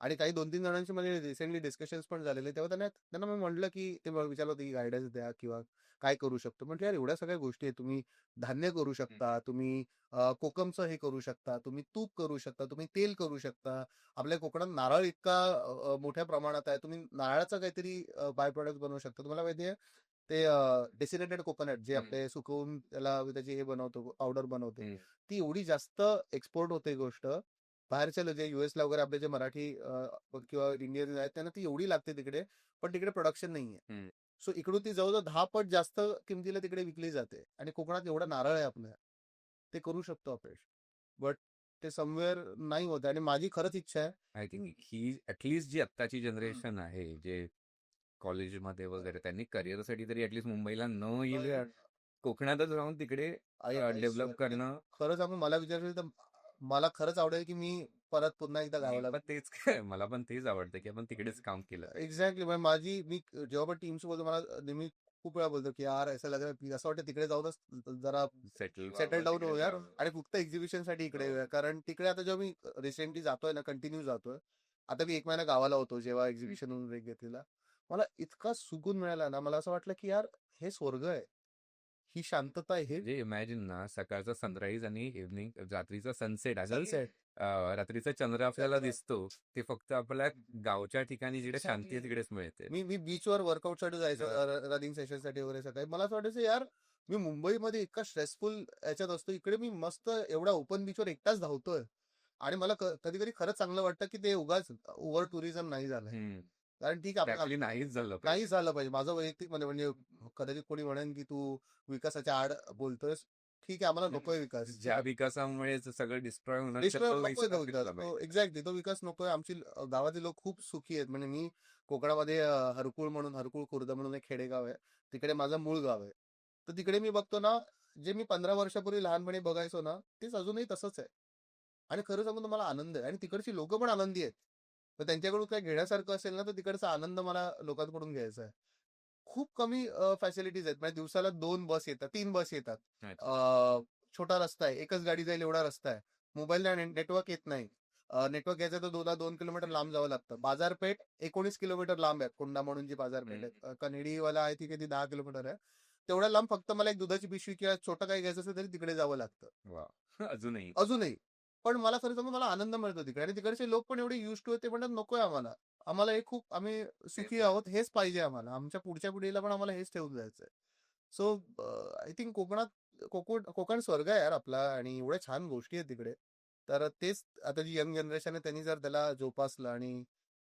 आणि काही 2-3 जणांशी माझे रिसेंटली डिस्कशन्स पण झालेले. तेव्हा त्यांना मी म्हटलं, की ते मला विचारलं होतं, की गाईडन्स द्या किंवा काय करू शकतो? म्हटलं, "यार एवढ्या सगळ्या गोष्टी आहेत. तुम्ही धान्य करू शकता, तुम्ही कोकमचं हे करू शकता, तुम्ही तूप करू शकता, तुम्ही तेल करू शकता. आपल्या कोकणात नारळ इतका मोठ्या प्रमाणात आहे. तुम्ही नारळाचं काहीतरी बाय प्रॉडक्ट बनवू शकता. तुम्हाला माहिती आहे ते डेसिनेटेड कोकोनट जे आपले सुकवून त्याला त्याची हे बनवतो, पावडर बनवते. ती एवढी जास्त एक्सपोर्ट होते गोष्ट. बाहेरच्या जे यूएसला वगैरे आपले जे मराठी किंवा इंडियन आहेत त्यांना ती एवढी लागते तिकडे, पण तिकडे प्रोडक्शन नाहीये. सो इकडून ती जवळजवळ 10 पट जास्त किमतीला तिकडे विकली जाते. आणि कोकणात एवढा नारळ आहे आपल्या. ते करू शकतो आपण. बट ते समवेअर नाही होत आणि माझी खरंच इच्छा आहे. आय थिंक ही ऍटलीस्ट जी आत्ताची जनरेशन आहे, जे कॉलेजमध्ये वगैरे, त्यांनी करिअरसाठी तरी ऍटलीस्ट मुंबईला न येईल, कोकणातच राहून तिकडे डेव्हलप करणं. खरं सांगू मला विचारलं तर मला खरंच आवडेल की मी परत पुन्हा एकदा गावाला मला पण तेच आवडतं की आपण तिकडेच काम केलं. एक्झॅक्टली. मी जेव्हा पण टीम्स बोलतो मला नेहमी खूप वेळा बोलतो की यार असं लग रहा असं वाटतं तिकडे जाऊनच जरा सेटल डाऊन हो यार आणि फक्त एक्झिबिशन साठी इकडे येऊया. कारण तिकडे आता जेव्हा मी रिसेंटली जातोय ना, कंटिन्यू जातोय. आता मी 1 महिना गावाला होतो जेव्हा एक्झिबिशन ब्रेक घेतलेला. मला इतका सुकून मिळाला ना, मला असं वाटलं की यार हे स्वर्ग आहे, ही शांतता आहे, हे म्हणजे इमॅजिन ना, सकाळचा सनराईज आणि इव्हनिंग रात्रीचा सनसेट, सनसेट. रात्रीचा चंद्र आपल्याला दिसतो, ते फक्त आपल्या गावच्या ठिकाणी जिकडे शांती आहे तिकडेच मिळते. मी बीचवर वर्कआउट साठी जायचो, रनिंग सेशन साठी वगैरे सकाळी. मला असं वाटायचं यार मी मुंबईमध्ये इतका स्ट्रेसफुल याच्यात असतो, इकडे मी मस्त एवढा ओपन बीचवर एकटाच धावतोय. आणि मला कधी कधी खरंच चांगलं वाटतं की ते उगाच ओव्हर टुरिझम नाही झालंय. कारण ठीक आहे ऍक्च्युली नाहीच झालं नाही पाहिजे. झालं पाहिजे. माझं वैयक्तिक म्हणजे कदाचित कोणी म्हणेन की तू विकासाच्या आड बोलतोयस. ठीक आहे, आम्हाला नकोय विकास. ज्या विकासामुळे सगळं डिस्ट्रॉय होणार, डिस्ट्रॉय तो नकोय तो विकास. असला पाहिजे. एक्झॅक्टली तो विकास नकोय. आमची गावातील लोक खूप सुखी आहेत. म्हणजे मी कोकणामध्ये हरकुळ खुर्द म्हणून एक खेडेगाव आहे. तिकडे माझं मूळ गाव आहे. तर तिकडे मी बघतो ना, जे मी 15 वर्षापूर्वी लहानपणी बघायचो ना, तेच अजूनही तसंच आहे. आणि खरं सांगू तर मला आनंद आहे आणि तिकडची लोक पण आनंदी आहेत. तर त्यांच्याकडून काही घेण्यासारखं असेल ना, तर तिकडचा आनंद मला लोकांकडून घ्यायचा आहे. खूप कमी फॅसिलिटीज आहेत. म्हणजे दिवसाला 2 बस येतात, 3 बस येतात. अच्छा. छोटा रस्ता आहे, एकच गाडी जाईल एवढा रस्ता आहे. मोबाईलला नेटवर्क येत नाही. नेटवर्क यायचं तर 2 किलोमीटर लांब जावं लागतं. बाजारपेठ 19 किलोमीटर लांब आहे. कोंडा म्हणून जी बाजारपेठ आहे. कनेडीवाला आहे ती 10 किलोमीटर आहे. तेवढ्या लांब फक्त मला एक दुधाची पिशवी किंवा छोटं काही घ्यायचं असेल तरी तिकडे जावं लागतं. वा. अजूनही अजूनही. पण मला खरं सांगू मला आनंद मिळतो तिकडे आणि तिकडचे लोक पण एवढे युज टू आहेत. ते म्हणतात नकोय आम्हाला. आम्हाला हे खूप आम्ही सुखी आहोत. हेच पाहिजे आम्हाला. आमच्या पुढच्या पिढीला पण आम्हाला हेच ठेवून जायचंय. सो आय थिंक कोकण स्वर्ग आहे यार आपला आणि एवढ्या छान गोष्टी आहेत तिकडे. तर तेच आता जी यंग जनरेशन आहे त्यांनी जर त्याला जोपासलं आणि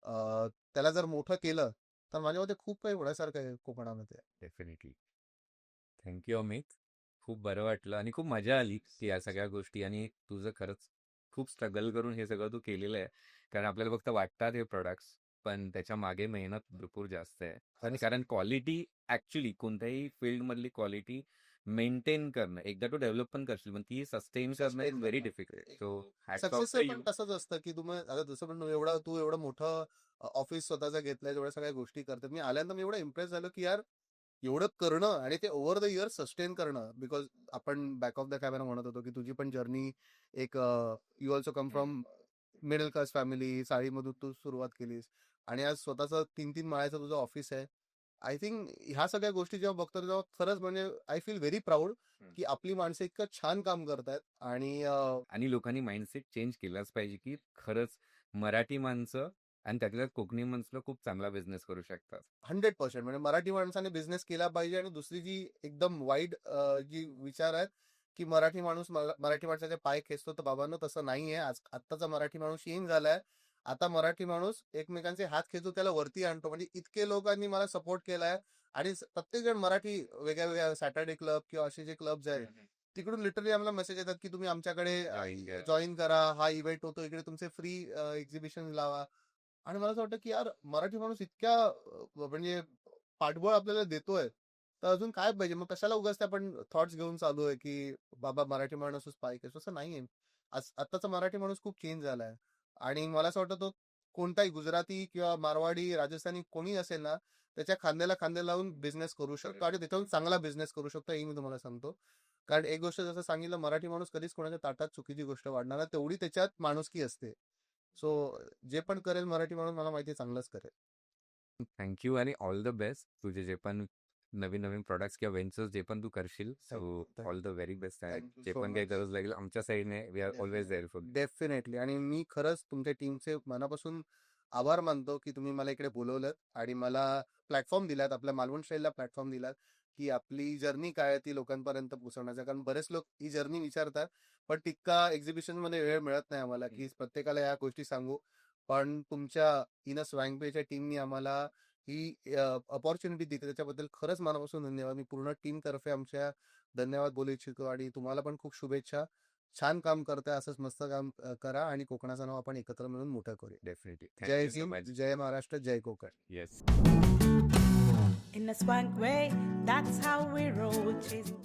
त्याला जर मोठं केलं तर माझ्या मते खूप काही होण्यासारखं आहे कोकणामध्ये. डेफिनेटली. थँक्यू अमित. खूप बरं वाटलं आणि खूप मजा आली की या सगळ्या गोष्टी, आणि तुझं खरंच खूप स्ट्रगल करून हे सगळं तू केलेलं आहे. कारण आपल्याला फक्त वाटतात हे प्रोडक्ट्स, पण त्याच्या मागे मेहनत भरपूर जास्त आहे. आणि कारण क्वालिटी, ऍक्च्युली कोणत्याही फील्ड मधली क्वालिटी मेंटेन करणं, एकदा तू डेव्हलप पण करशील पण ती सस्टेन करणं is very difficult. So success पण तसंच असतं की तुम्ही आता जसं पण तू एवढं मोठं ऑफिस स्वतःचं घेतलंय, एवढ्या सगळ्या गोष्टी करते. मी आल्यानंतर मी एवढं इम्प्रेस झालो की यार एवढं करणं आणि ते ओव्हर द इयर सस्टेन करणं. बिकॉज आपण बॅक ऑफ द कॅमेरा म्हणत होतो की तुझी पण जर्नी एक you also come from middle class family, साडीमधून तू सुरुवात केलीस आणि आज स्वतःचं 3-3 माळ्याचं तुझं ऑफिस आहे. आय थिंक ह्या सगळ्या गोष्टी जेव्हा बघतो तेव्हा खरंच म्हणजे आय फील व्हेरी प्राऊड की आपली माणसं इतकं छान काम करतायत. आणि लोकांनी माइंडसेट चेंज केलाच पाहिजे की खरंच मराठी माणसं आणि त्यातल्या कोकणी माणसं खूप चांगला बिझनेस करू शकतात. 100% म्हणजे मराठी माणसाने बिझनेस केला पाहिजे. आणि दुसरी जी एकदम वाईड जी विचार आहेत की मराठी माणूस मराठी माणसाचे पाय खेचतो, तर बाबांनो तसं नाहीये. आत्ताचा मराठी माणूस चेंज झालाय. आता मराठी माणूस एकमेकांचे हात खेचतो, त्याला वरती आणतो. म्हणजे इतके लोकांनी मला सपोर्ट केलाय आणि प्रत्येक जण मराठी वेगळ्या वेगळ्या सॅटर्डे क्लब किंवा असे जे क्लब्स आहेत तिकडून लिटरली आम्हाला मेसेज येतात की तुम्ही आमच्याकडे जॉईन करा, हा इव्हेंट होतो इकडे, तुमचे फ्री एक्झिबिशन लावा. आणि मला असं वाटतं की यार मराठी माणूस इतक्या म्हणजे पाठबळ आपल्याला देतोय, तर अजून काय पाहिजे. मग कशाला उगाच ते आपण थॉट्स घेऊन चालू आहे की बाबा मराठी माणूसच पाहिजे, असं नाहीये. आत्ताचा मराठी माणूस खूप चेंज झालाय. आणि मला असं वाटतं तो कोणताही गुजराती किंवा मारवाडी, राजस्थानी कोणी असेल ना, त्याच्या खांद्याला खांदे लावून बिझनेस करू शकतो आणि त्याच्याहून चांगला बिझनेस करू शकतो, हे मी तुम्हाला सांगतो. कारण एक गोष्ट जसं सांगितलं, मराठी माणूस कधीच कोणाच्या ताटात चुकीची गोष्ट वाढणार नाही, तेवढी त्याच्यात माणुसकी असते. सो जे पण करेल मराठी म्हणून मला माहिती आहे चांगलंच करेल. थँक्यू आणि ऑल द बेस्ट. तुझे जे पण नवीन नवीन प्रॉडक्ट्स किंवा व्हेंचर्स जे पण तू करशील, so thank you all the very best. Thank you जे सो पण काही मच. गरज लागेल आमच्या साईडने we are always there for. Definitely. आणि मी खरंच तुमच्या टीमचे मनापासून आभार मानतो की तुम्ही मला इकडे बोलवलं आणि मला प्लॅटफॉर्म दिलात, आपल्या मालवण स्टाईलला प्लॅटफॉर्म दिलात की आपली जर्नी काय आहे ती लोकांपर्यंत पोहोचवण्याचा. कारण बरेच लोक ही जर्नी विचारतात, पण तितका एक्झिबिशन मध्ये वेळ मिळत नाही आम्हाला की प्रत्येकाला या गोष्टी सांगू. पण तुमच्या इन स्वँगपेच्या टीमनी आम्हाला ही अपॉर्च्युनिटी दिली, त्याच्याबद्दल खरंच मनापासून धन्यवाद. मी पूर्ण टीम तर्फे आमच्या धन्यवाद बोलू इच्छितो आणि तुम्हाला पण खूप शुभेच्छा. छान काम करताय, असंच मस्त काम करा आणि कोकणाचं नाव आपण एकत्र मिळून मोठं करूया. डेफिनेटली. जय थँक्यू सो हिंद, मच. जय महाराष्ट्र, जय Konkan. Yes. In a swank way, that's how we roll, chasing